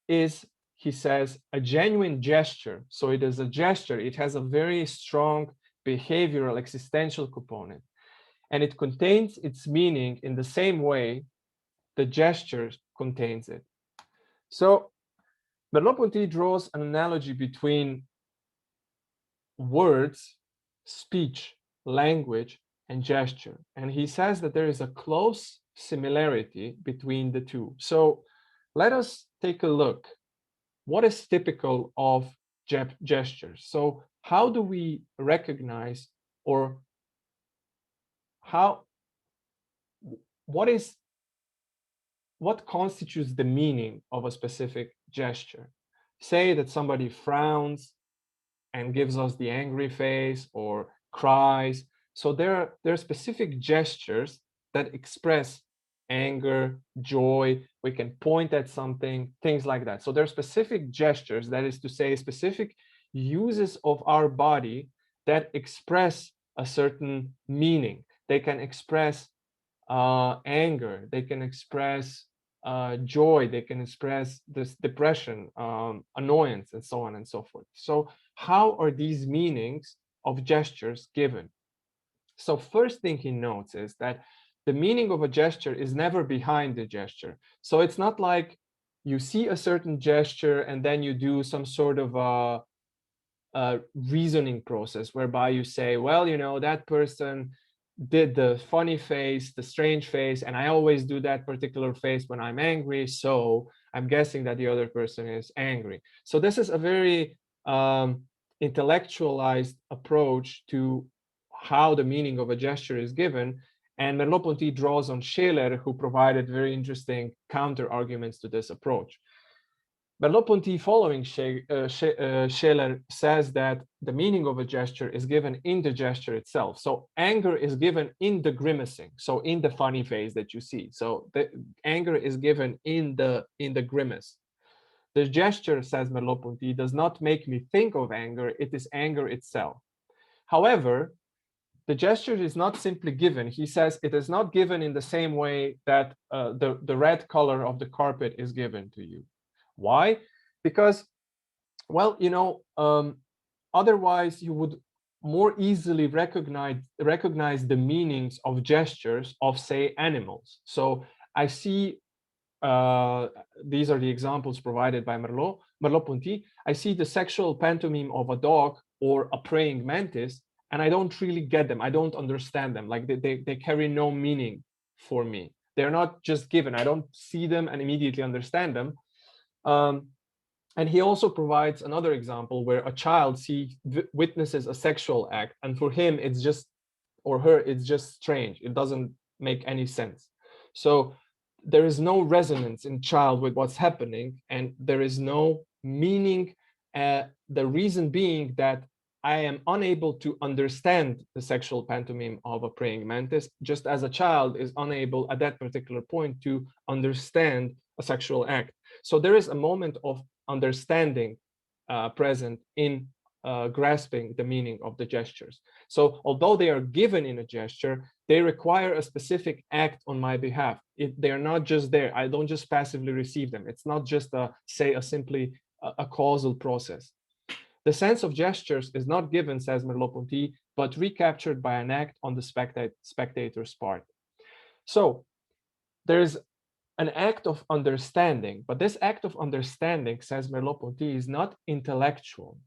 is he says, a genuine gesture. So it is a gesture. It has a very strong behavioral existential component, and it contains its meaning in the same way the gesture contains it. So Merleau-Ponty draws an analogy between words, speech, language, and gesture. And he says that there is a close similarity between the two. So let us take a look. What is typical of gestures? So how do we recognize, or what constitutes the meaning of a specific gesture? Say that somebody frowns and gives us the angry face, or cries. So there are specific gestures that express anger, joy. We can point at something, things like that. So there are specific gestures, that is to say, specific uses of our body that express a certain meaning. They can express anger, they can express joy, they can express this depression, annoyance, and so on and so forth. So how are these meanings of gestures given? So first thing he notes is that the meaning of a gesture is never behind the gesture. So it's not like you see a certain gesture and then you do some sort of a reasoning process whereby you say, well, you know, that person did the funny face, the strange face, and I always do that particular face when I'm angry, so I'm guessing that the other person is angry. So this is a very intellectualized approach to how the meaning of a gesture is given. And Merleau-Ponty draws on Scheler, who provided very interesting counter arguments to this approach. Merleau-Ponty, following Scheler, says that the meaning of a gesture is given in the gesture itself. So anger is given in the grimacing, so in the funny face that you see. So the anger is given in the grimace. The gesture, says Merleau-Ponty, does not make me think of anger, it is anger itself. However, the gesture is not simply given. He says it is not given in the same way that the red color of the carpet is given to you. Why? Because, well, you know, otherwise you would more easily recognize the meanings of gestures of, say, animals. So I see, these are the examples provided by Merleau-Ponty. I see the sexual pantomime of a dog or a praying mantis, and I don't really get them. I don't understand them. Like they carry no meaning for me. They're not just given. I don't see them and immediately understand them. And he also provides another example where a child witnesses a sexual act, and for him it's just, or her, it's just strange. It doesn't make any sense. So there is no resonance in child with what's happening, and there is no meaning. The reason being that I am unable to understand the sexual pantomime of a praying mantis, just as a child is unable at that particular point to understand a sexual act. So there is a moment of understanding present in grasping the meaning of the gestures. So although they are given in a gesture, they require a specific act on my behalf. They are not just there. I don't just passively receive them. It's not just simply a causal process. The sense of gestures is not given, says Merleau-Ponty, but recaptured by an act on the spectator's part. So there's an act of understanding, but this act of understanding, says Merleau-Ponty, is not intellectual.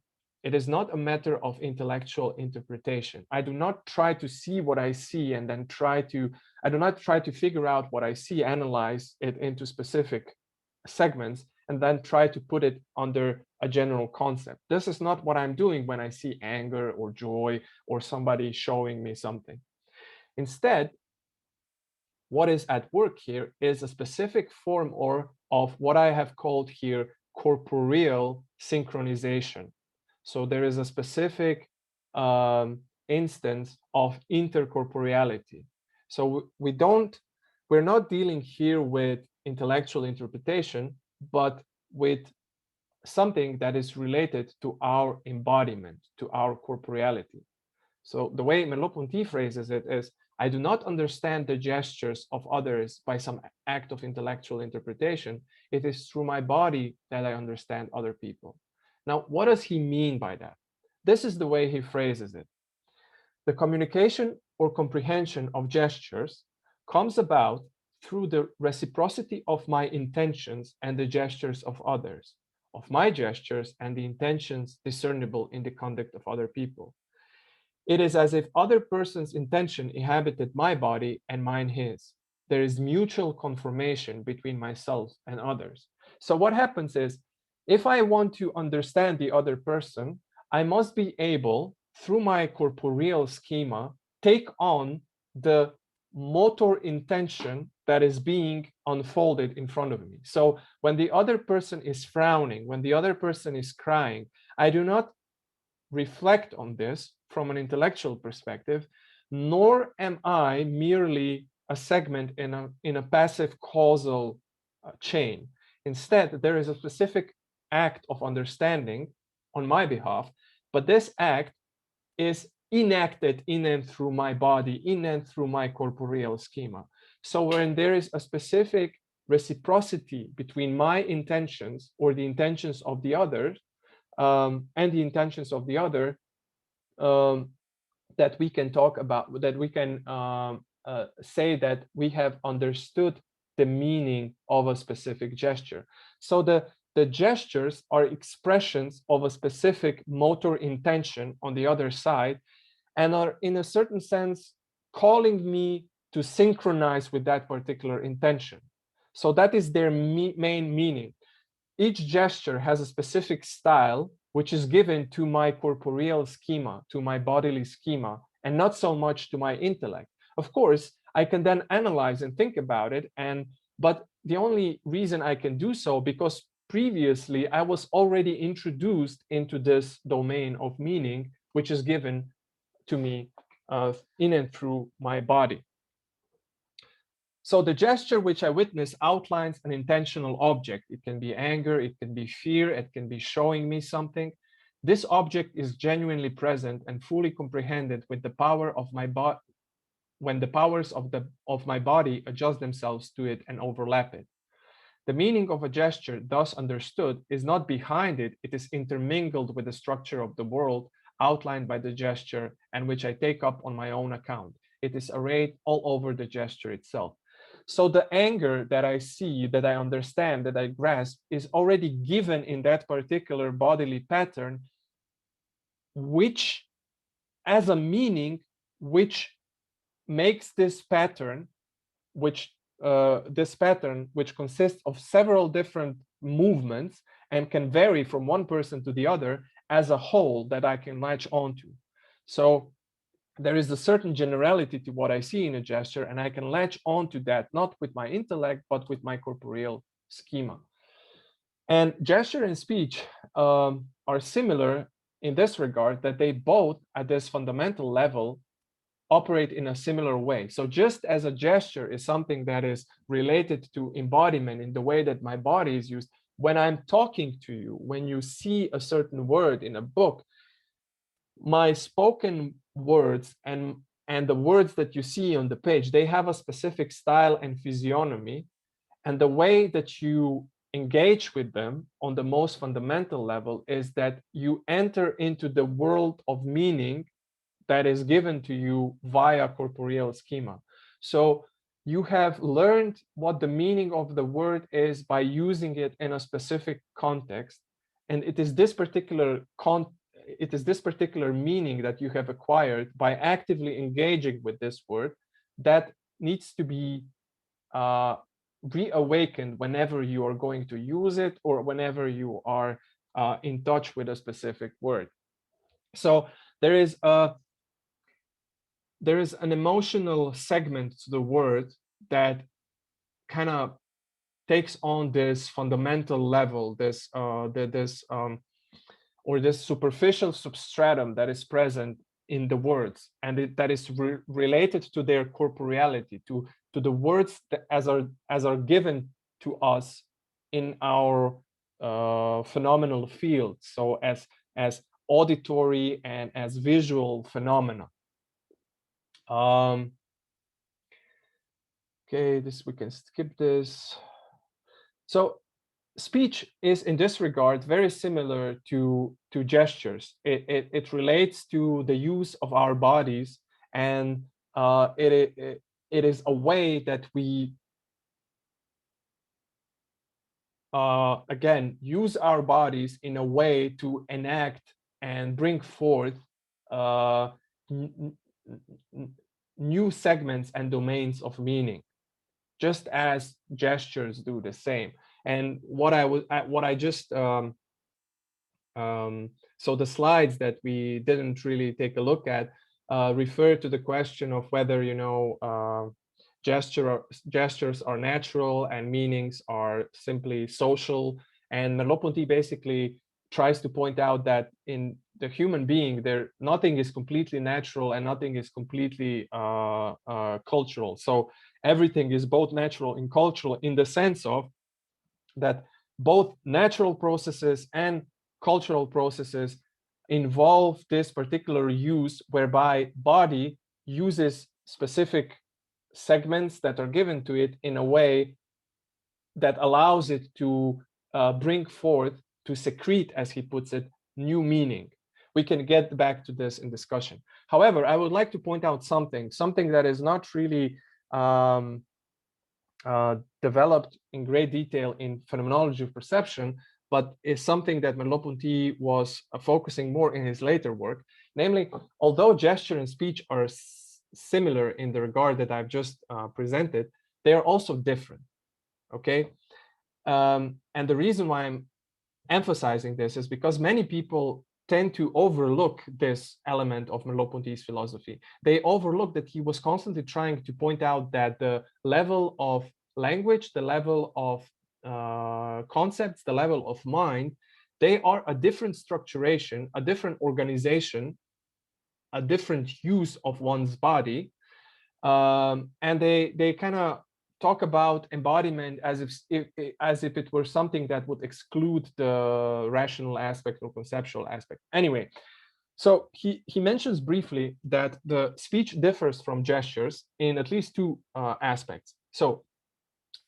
It is not a matter of intellectual interpretation. I do not try to see what I see and then I do not try to figure out what I see, analyze it into specific segments, and then try to put it under a general concept. This is not what I'm doing when I see anger or joy or somebody showing me something. Instead, what is at work here is a specific form of what I have called here corporeal synchronization. So there is a specific instance of intercorporeality. So we're not dealing here with intellectual interpretation, but with something that is related to our embodiment, to our corporeality. So the way Merleau-Ponty phrases it is, I do not understand the gestures of others by some act of intellectual interpretation. It is through my body that I understand other people. Now, what does he mean by that? This is the way he phrases it. The communication or comprehension of gestures comes about through the reciprocity of my intentions and the gestures of others, of my gestures and the intentions discernible in the conduct of other people. It is as if other person's intention inhabited my body and mine his. There is mutual conformation between myself and others. So what happens is, if I want to understand the other person, I must be able, through my corporeal schema, take on the motor intention that is being unfolded in front of me. So when the other person is frowning, when the other person is crying, I do not reflect on this from an intellectual perspective, nor am I merely a segment in a passive causal chain. Instead, there is a specific act of understanding on my behalf, but this act is enacted in and through my body, in and through my corporeal schema. So when there is a specific reciprocity between my intentions or the intentions of the other, and the intentions of the other, that we can talk about, that we can say that we have understood the meaning of a specific gesture. So the gestures are expressions of a specific motor intention on the other side, and are in a certain sense calling me to synchronize with that particular intention. So that is their main meaning. Each gesture has a specific style which is given to my corporeal schema, to my bodily schema, and not so much to my intellect. Of course, I can then analyze and think about it, but the only reason I can do so because previously I was already introduced into this domain of meaning, which is given to me in and through my body. So the gesture which I witness outlines an intentional object. It can be anger, it can be fear, it can be showing me something. This object is genuinely present and fully comprehended with the power of my body, when the powers of my body adjust themselves to it and overlap it. The meaning of a gesture, thus understood, is not behind it, it is intermingled with the structure of the world outlined by the gesture and which I take up on my own account. It is arrayed all over the gesture itself. So the anger that I see, that I understand, that I grasp is already given in that particular bodily pattern, which as a meaning, which makes this pattern, which consists of several different movements and can vary from one person to the other as a whole that I can latch onto. So there is a certain generality to what I see in a gesture, and I can latch onto that, not with my intellect, but with my corporeal schema. And gesture and speech are similar in this regard, that they both, at this fundamental level, operate in a similar way. So just as a gesture is something that is related to embodiment in the way that my body is used, when I'm talking to you, when you see a certain word in a book, my spoken words and the words that you see on the page, they have a specific style and physiognomy, and the way that you engage with them on the most fundamental level is that you enter into the world of meaning that is given to you via corporeal schema. So you have learned what the meaning of the word is by using it in a specific context, and it is this particular meaning that you have acquired by actively engaging with this word that needs to be reawakened whenever you are going to use it or whenever you are in touch with a specific word. So there is an emotional segment to the word that kind of takes on this fundamental level, this superficial substratum that is present in the words, and that is related to their corporeality, to the words that as are given to us in our phenomenal field, so as auditory and as visual phenomena. Okay, this we can skip this. So speech is in this regard very similar to gestures. It relates to the use of our bodies, and it is a way that we again use our bodies in a way to enact and bring forth uh, new segments and domains of meaning, just as gestures do the same. And what I just so the slides that we didn't really take a look at refer to the question of whether, you know, gestures are natural and meanings are simply social. And Merleau-Ponty basically tries to point out that in the human being, nothing is completely natural and nothing is completely cultural. So everything is both natural and cultural, in the sense of that both natural processes and cultural processes involve this particular use whereby body uses specific segments that are given to it in a way that allows it to bring forth, to secrete, as he puts it, new meaning. We can get back to this in discussion. However, I would like to point out something that is not really developed in great detail in Phenomenology of Perception, but is something that Merleau-Ponty was focusing more in his later work. Namely, although gesture and speech are similar in the regard that I've just presented, they are also different, okay? And the reason why I'm emphasizing this is because many people tend to overlook this element of Merleau-Ponty's philosophy. They overlook that he was constantly trying to point out that the level of language, the level of concepts, the level of mind, they are a different structuration, a different organization, a different use of one's body. And they kind of talk about embodiment as if it were something that would exclude the rational aspect or conceptual aspect. Anyway, so he mentions briefly that the speech differs from gestures in at least two aspects. So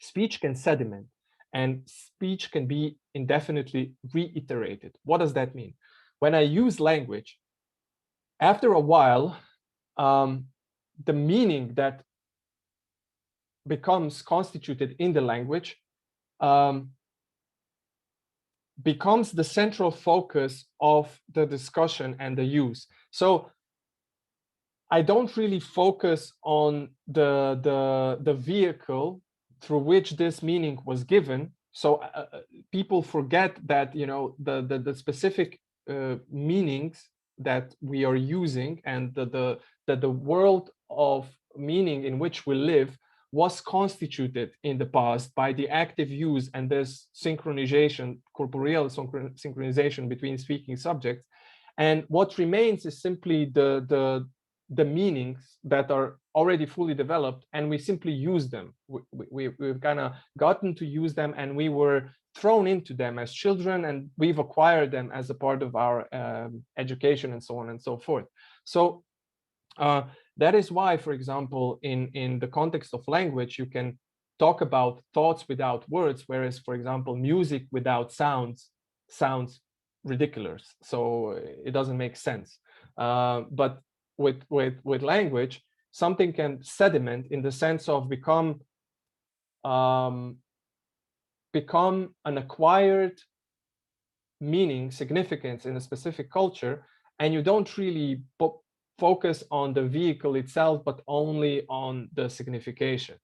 speech can sediment, and speech can be indefinitely reiterated. What does that mean? When I use language, after a while, the meaning that becomes constituted in the language becomes the central focus of the discussion and the use. So I don't really focus on the vehicle through which this meaning was given. So people forget that, you know, the specific meanings that we are using, and that the world of meaning in which we live was constituted in the past by the active use and this synchronization, corporeal synchronization between speaking subjects. And what remains is simply the meanings that are already fully developed, and we simply use them. We've kind of gotten to use them, and we were thrown into them as children, and we've acquired them as a part of our education, and so on and so forth. So that is why, for example, in the context of language, you can talk about thoughts without words, whereas, for example, music without sounds sounds ridiculous. So it doesn't make sense. But with language, something can sediment in the sense of become an acquired meaning, significance in a specific culture, and you don't really focus on the vehicle itself, but only on the signification.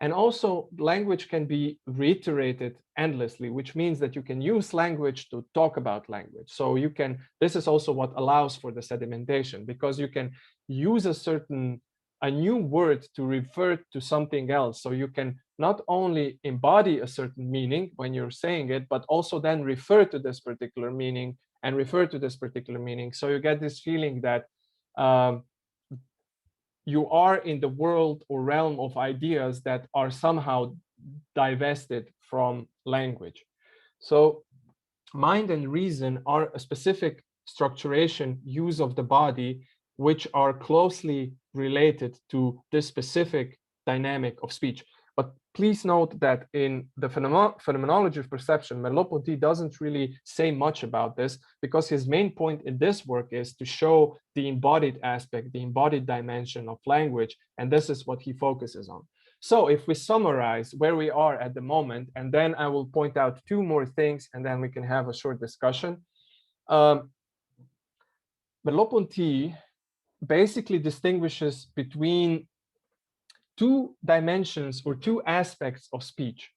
And also, language can be reiterated endlessly, which means that you can use language to talk about language. So you can, this is also what allows for the sedimentation, because you can use a new word to refer to something else. So you can not only embody a certain meaning when you're saying it, but also then refer to this particular meaning and refer to this particular meaning. So you get this feeling that you are in the world or realm of ideas that are somehow divested from language. So mind and reason are a specific structuration, use of the body, which are closely related to this specific dynamic of speech. But please note that in the Phenomenology of Perception, Merleau-Ponty doesn't really say much about this, because his main point in this work is to show the embodied aspect, the embodied dimension of language, and this is what he focuses on. So if we summarize where we are at the moment, and then I will point out two more things, and then we can have a short discussion. Merleau-Ponty basically distinguishes between two dimensions or two aspects of speech.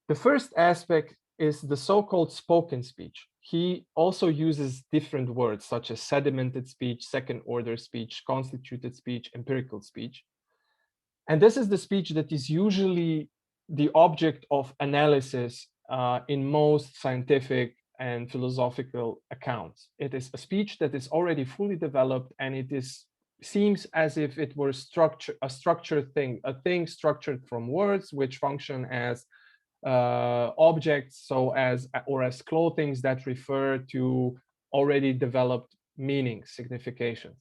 The first aspect is the so-called spoken speech. He also uses different words such as sedimented speech, second-order speech, constituted speech, empirical speech. And this is the speech that is usually the object of analysis in most scientific and philosophical accounts. It is a speech that is already fully developed, and it seems as if it were a structured thing, a thing structured from words which function as objects, or as clothings that refer to already developed meanings, significations.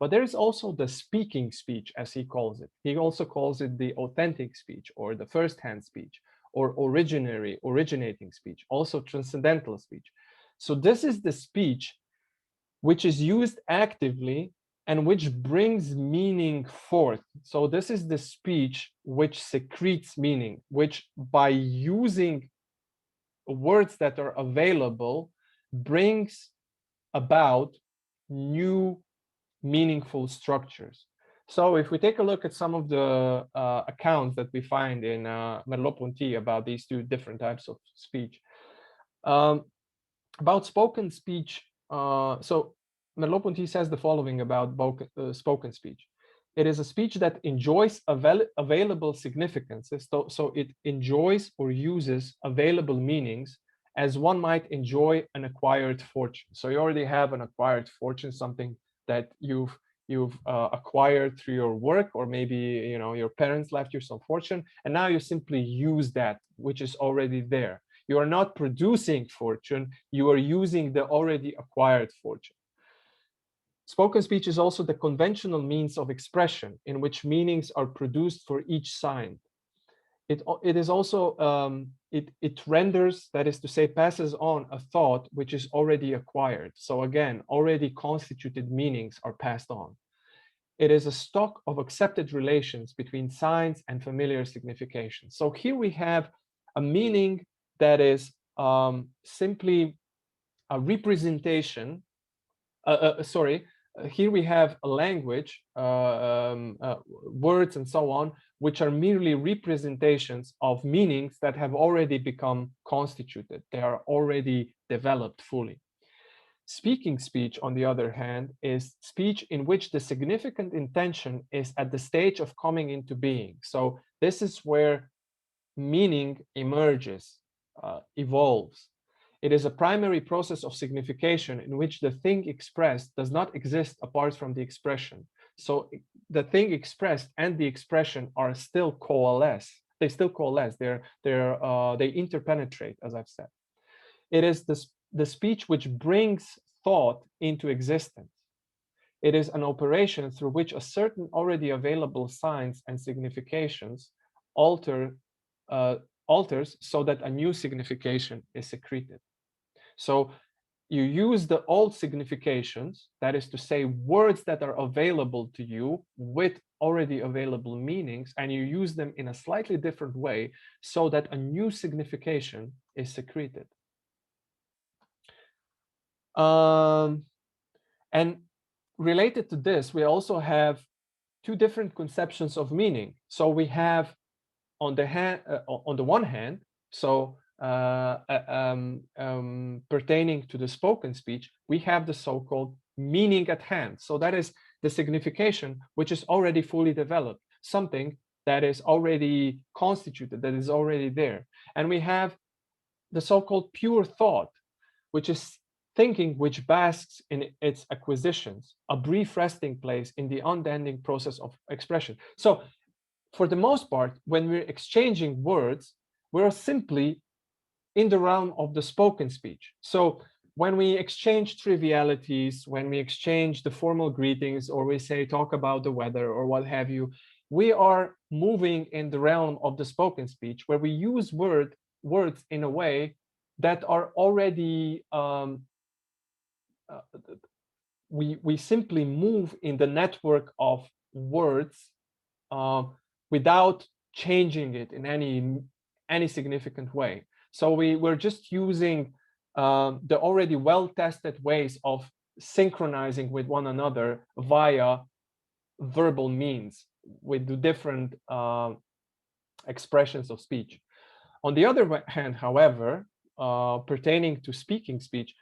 But there is also the speaking speech, as he calls it. He also calls it the authentic speech, or the first-hand speech, or originating speech, also transcendental speech. So this is the speech which is used actively and which brings meaning forth. So this is the speech which secretes meaning, which by using words that are available brings about new meaningful structures. So if we take a look at some of the accounts that we find in Merleau-Ponty about these two different types of speech. About spoken speech, so Merleau-Ponty says the following about spoken speech. It is a speech that enjoys available significances, so it enjoys or uses available meanings as one might enjoy an acquired fortune. So you already have an acquired fortune, something that you've acquired through your work, or maybe your parents left you some fortune, and now you simply use that which is already there. You are not producing fortune, you are using the already acquired fortune. Spoken speech is also the conventional means of expression in which meanings are produced for each sign. It is also, it renders, that is to say, passes on a thought which is already acquired. So again, already constituted meanings are passed on. It is a stock of accepted relations between signs and familiar significations. So here we have a meaning that is simply a representation, here we have a language, words and so on, which are merely representations of meanings that have already become constituted. They are already developed fully. Speaking speech, on the other hand, is speech in which the significant intention is at the stage of coming into being. So this is where meaning emerges, evolves. It is a primary process of signification in which the thing expressed does not exist apart from the expression. So the thing expressed and the expression are still coalesce. They still coalesce. They interpenetrate, as I've said. It is the speech which brings thought into existence. It is an operation through which a certain already available signs and significations alters so that a new signification is secreted. So you use the old significations, that is to say, words that are available to you with already available meanings, and you use them in a slightly different way so that a new signification is secreted. And related to this, we also have two different conceptions of meaning. So we have on the one hand, so pertaining to the spoken speech, we have the so-called meaning at hand. So that is the signification which is already fully developed, something that is already constituted, that is already there. And we have the so-called pure thought, which is thinking which basks in its acquisitions, a brief resting place in the unending process of expression. So for the most part, when we're exchanging words, we're simply in the realm of the spoken speech. So when we exchange trivialities, when we exchange the formal greetings, or we say talk about the weather or what have you, we are moving in the realm of the spoken speech, where we use words in a way that are already we simply move in the network of words without changing it in any significant way. So we're just using the already well-tested ways of synchronizing with one another via verbal means with the different expressions of speech. On the other hand, however, pertaining to speaking speech,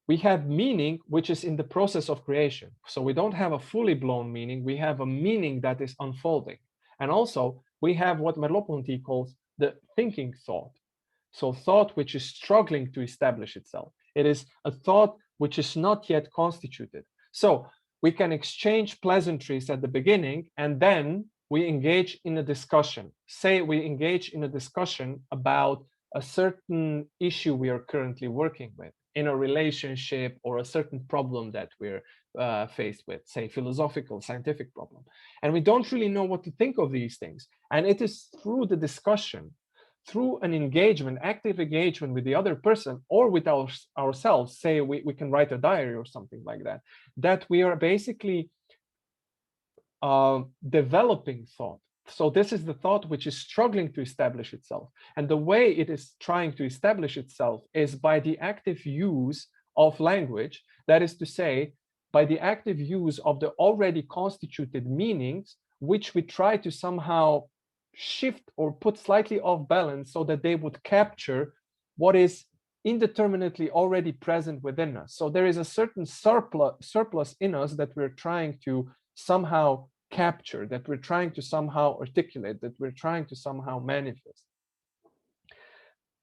we have meaning which is in the process of creation. So we don't have a fully blown meaning, we have a meaning that is unfolding. And also we have what Merleau-Ponty calls the thinking thought. So thought which is struggling to establish itself. It is a thought which is not yet constituted. So we can exchange pleasantries at the beginning, and then we engage in a discussion. Say we engage in a discussion about a certain issue we are currently working with in a relationship, or a certain problem that we're faced with, say philosophical, scientific problem. And we don't really know what to think of these things. And it is through the discussion, through an engagement, active engagement with the other person or with ourselves, say we can write a diary or something like that, that we are basically developing thought. So this is the thought which is struggling to establish itself. And the way it is trying to establish itself is by the active use of language. That is to say, by the active use of the already constituted meanings, which we try to somehow shift or put slightly off balance so that they would capture what is indeterminately already present within us. So there is a certain surplus in us that we're trying to somehow capture, that we're trying to somehow articulate, that we're trying to somehow manifest.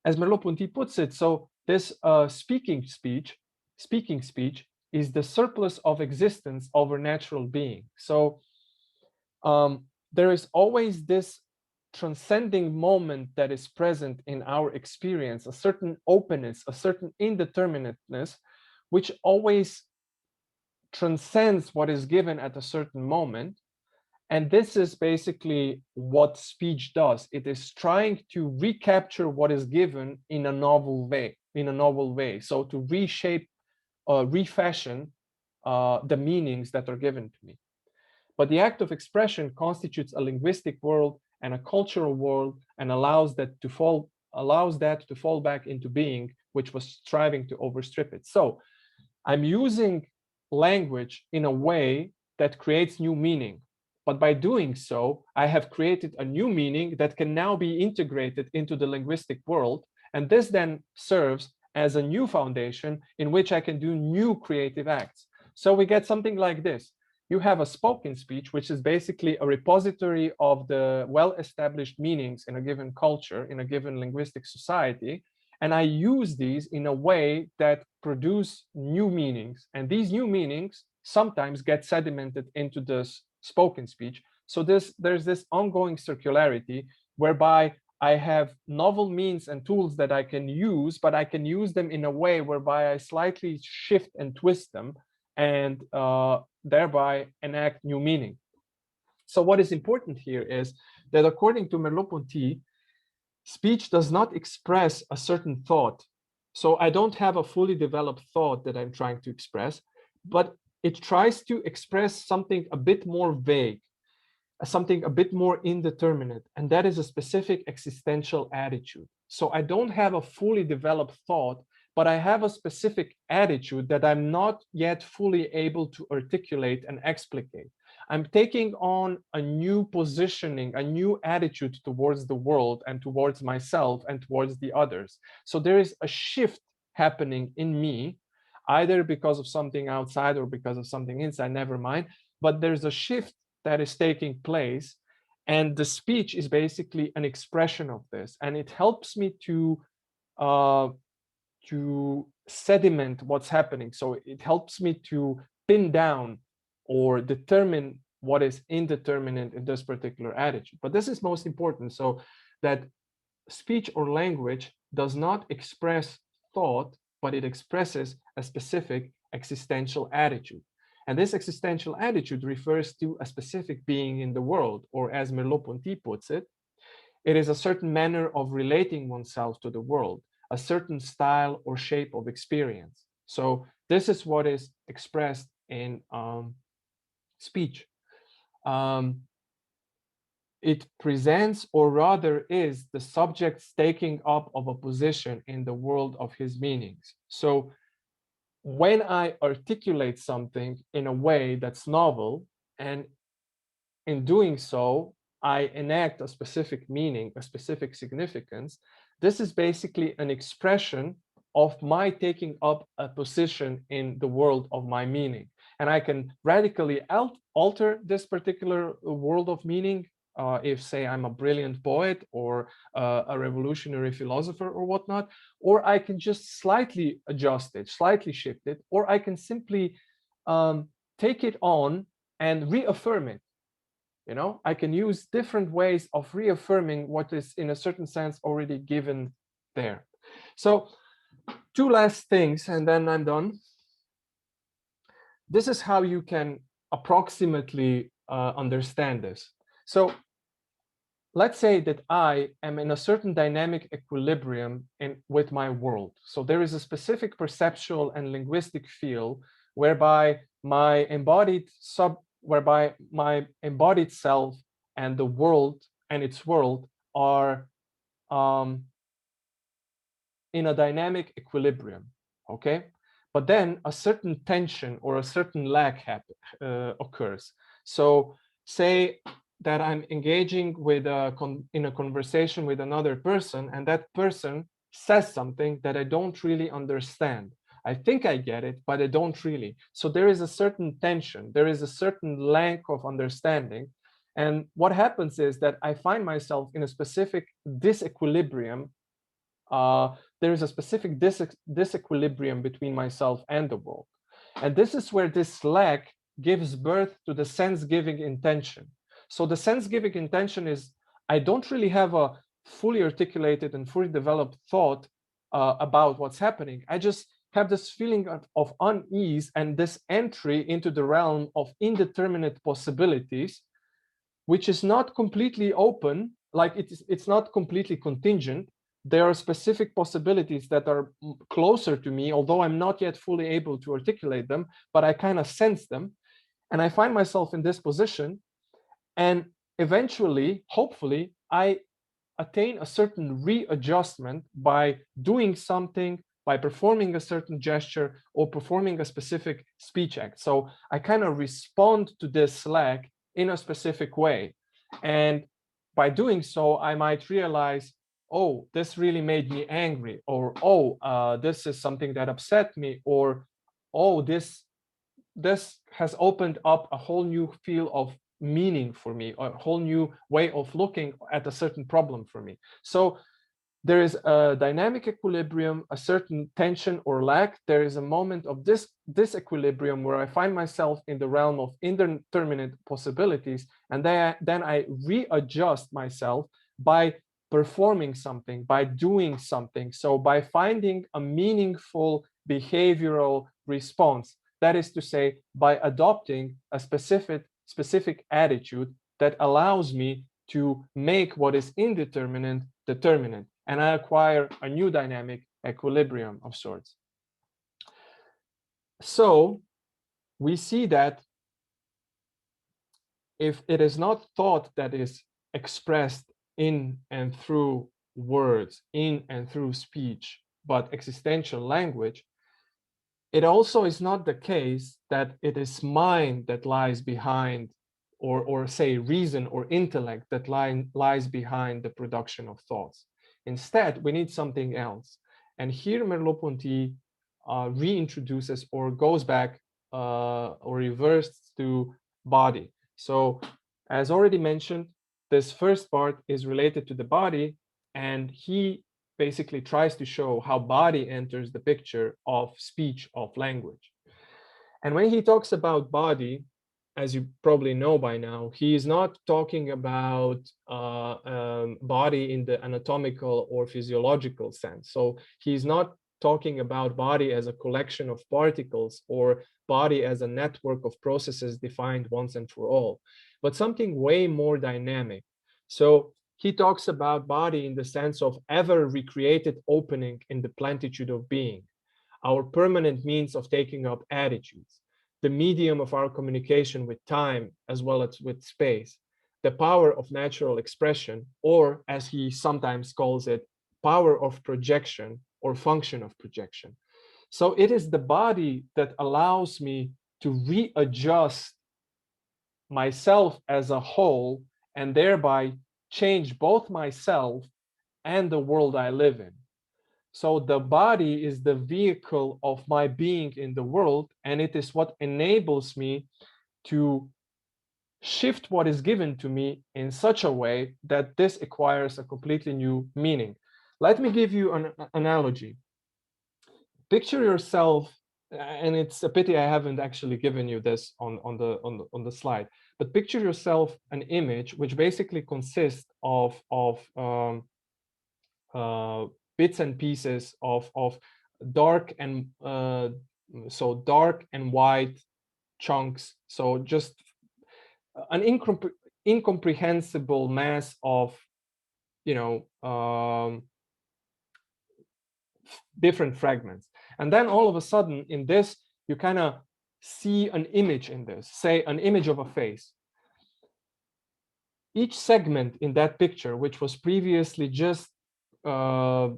As Merleau-Ponty puts it, so this speaking speech is the surplus of existence over natural being. So there is always this transcending moment that is present in our experience, a certain openness, a certain indeterminateness, which always transcends what is given at a certain moment. And this is basically what speech does. It is trying to recapture what is given in a novel way, So to reshape, refashion the meanings that are given to me. But the act of expression constitutes a linguistic world and a cultural world, and allows that to fall back into being, which was striving to overstrip it. So I'm using language in a way that creates new meaning. But by doing so, I have created a new meaning that can now be integrated into the linguistic world. And this then serves as a new foundation in which I can do new creative acts. So we get something like this. You have a spoken speech, which is basically a repository of the well-established meanings in a given culture, in a given linguistic society. And I use these in a way that produce new meanings. And these new meanings sometimes get sedimented into this spoken speech. So there's this ongoing circularity whereby I have novel means and tools that I can use, but I can use them in a way whereby I slightly shift and twist them, and thereby enact new meaning. So what is important here is that according to Merleau-Ponty, speech does not express a certain thought. So I don't have a fully developed thought that I'm trying to express, but it tries to express something a bit more vague, something a bit more indeterminate, and that is a specific existential attitude. So I don't have a fully developed thought, but I have a specific attitude that I'm not yet fully able to articulate and explicate. I'm taking on a new positioning, a new attitude towards the world and towards myself and towards the others. So there is a shift happening in me, either because of something outside or because of something inside, never mind, but there's a shift that is taking place, and the speech is basically an expression of this, and it helps me to sediment what's happening. So it helps me to pin down or determine what is indeterminate in this particular attitude. But this is most important, so that speech or language does not express thought, but it expresses a specific existential attitude. And this existential attitude refers to a specific being in the world, or as Merleau-Ponty puts it, it is a certain manner of relating oneself to the world, a certain style or shape of experience. So this is what is expressed in speech. It presents, or rather is, the subject's taking up of a position in the world of his meanings. So when I articulate something in a way that's novel, and in doing so, I enact a specific meaning, a specific significance, this is basically an expression of my taking up a position in the world of my meaning. And I can radically alter this particular world of meaning if, say, I'm a brilliant poet or a revolutionary philosopher or whatnot, or I can just slightly adjust it, slightly shift it, or I can simply take it on and reaffirm it. You know, I can use different ways of reaffirming what is in a certain sense already given there. So two last things, and then I'm done. This is how you can approximately understand this. So let's say that I am in a certain dynamic equilibrium with my world. So there is a specific perceptual and linguistic field whereby my embodied self and the world and its world are in a dynamic equilibrium, okay? But then a certain tension or a certain lack occurs. So say that I'm engaging with in a conversation with another person, and that person says something that I don't really understand. I think I get it, but I don't really. So there is a certain tension, there is a certain lack of understanding. And what happens is that I find myself in a specific disequilibrium. There is a specific disequilibrium between myself and the world. And this is where this lack gives birth to the sense-giving intention. So the sense-giving intention is, I don't really have a fully articulated and fully developed thought about what's happening. I just have this feeling of unease and this entry into the realm of indeterminate possibilities, which is not completely open, like it's not completely contingent. There are specific possibilities that are closer to me, although I'm not yet fully able to articulate them, but I kind of sense them. And I find myself in this position. And eventually, hopefully, I attain a certain readjustment by doing something, by performing a certain gesture or performing a specific speech act. So I kind of respond to this lack in a specific way. And by doing so, I might realize, oh, this really made me angry, or oh, this is something that upset me, or oh, this has opened up a whole new field of meaning for me, a whole new way of looking at a certain problem for me. So there is a dynamic equilibrium, a certain tension or lack. There is a moment of this disequilibrium where I find myself in the realm of indeterminate possibilities, and then I readjust myself by performing something, by doing something. So by finding a meaningful behavioral response, that is to say, by adopting a specific attitude that allows me to make what is indeterminate determinate, and I acquire a new dynamic equilibrium of sorts. So we see that if it is not thought that is expressed in and through words, in and through speech, but existential language, it also is not the case that it is mind that lies behind, or say reason or intellect that lies behind the production of thoughts. Instead, we need something else. And here Merleau-Ponty reintroduces or goes back or reverts to body. So as already mentioned, this first part is related to the body, and he basically tries to show how body enters the picture of speech, of language. And when he talks about body, as you probably know by now, he is not talking about body in the anatomical or physiological sense. So he's not talking about body as a collection of particles or body as a network of processes defined once and for all, but something way more dynamic. So he talks about body in the sense of ever recreated opening in the plentitude of being, our permanent means of taking up attitudes, the medium of our communication with time as well as with space, the power of natural expression, or as he sometimes calls it, power of projection or function of projection. So it is the body that allows me to readjust myself as a whole and thereby change both myself and the world I live in. So the body is the vehicle of my being in the world, and it is what enables me to shift what is given to me in such a way that this acquires a completely new meaning. Let me give you an analogy. Picture yourself, and it's a pity I haven't actually given you this on the slide, but picture yourself an image which basically consists of bits and pieces of dark and so dark and white chunks. So just an incomprehensible mass of, you know, different fragments. And then all of a sudden in this, you kind of see an image in this, say an image of a face. Each segment in that picture, which was previously just a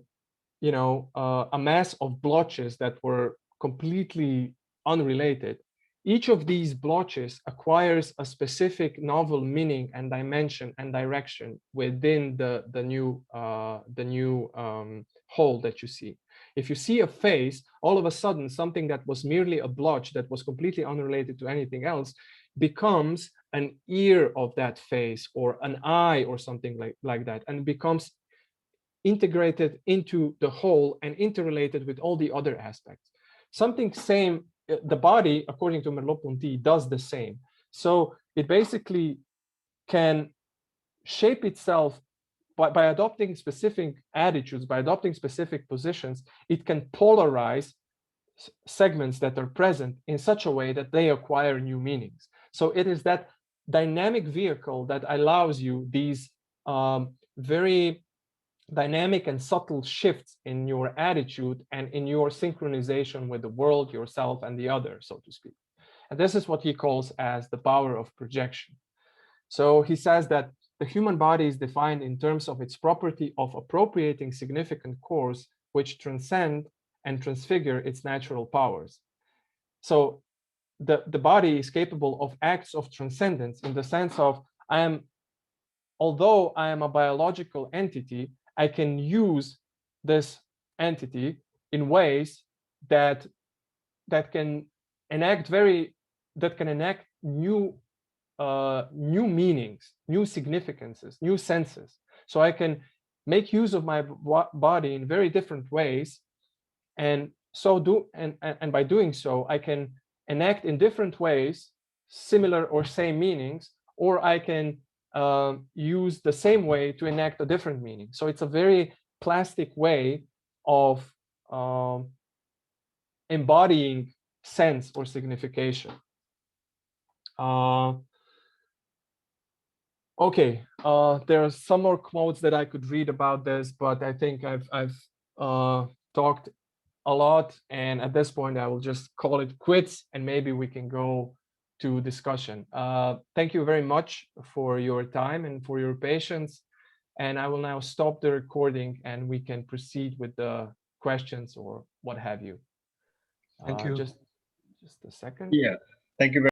mass of blotches that were completely unrelated, each of these blotches acquires a specific novel meaning and dimension and direction within the new whole that you see. If you see a face, all of a sudden something that was merely a blotch that was completely unrelated to anything else becomes an ear of that face or an eye or something like that, and becomes integrated into the whole and interrelated with all the other aspects. Something same, the body, according to Merleau-Ponty, does the same. So it basically can shape itself by adopting specific attitudes, by adopting specific positions. It can polarize segments that are present in such a way that they acquire new meanings. So it is that dynamic vehicle that allows you these very dynamic and subtle shifts in your attitude and in your synchronization with the world, yourself, and the other, so to speak. And this is what he calls as the power of projection. So he says that the human body is defined in terms of its property of appropriating significant cores which transcend and transfigure its natural powers. So the body is capable of acts of transcendence in the sense of although I am a biological entity, I can use this entity in ways that can enact new meanings, new significances, new senses. So I can make use of my body in very different ways, and by doing so, I can enact in different ways similar or same meanings, or I can use the same way to enact a different meaning. So it's a very plastic way of embodying sense or signification. Okay, there are some more quotes that I could read about this, but I think I've talked a lot, and at this point I will just call it quits, and maybe we can go to discussion. Thank you very much for your time and for your patience, and I will now stop the recording and we can proceed with the questions or what have you. Thank you. Just a second. Yeah, thank you very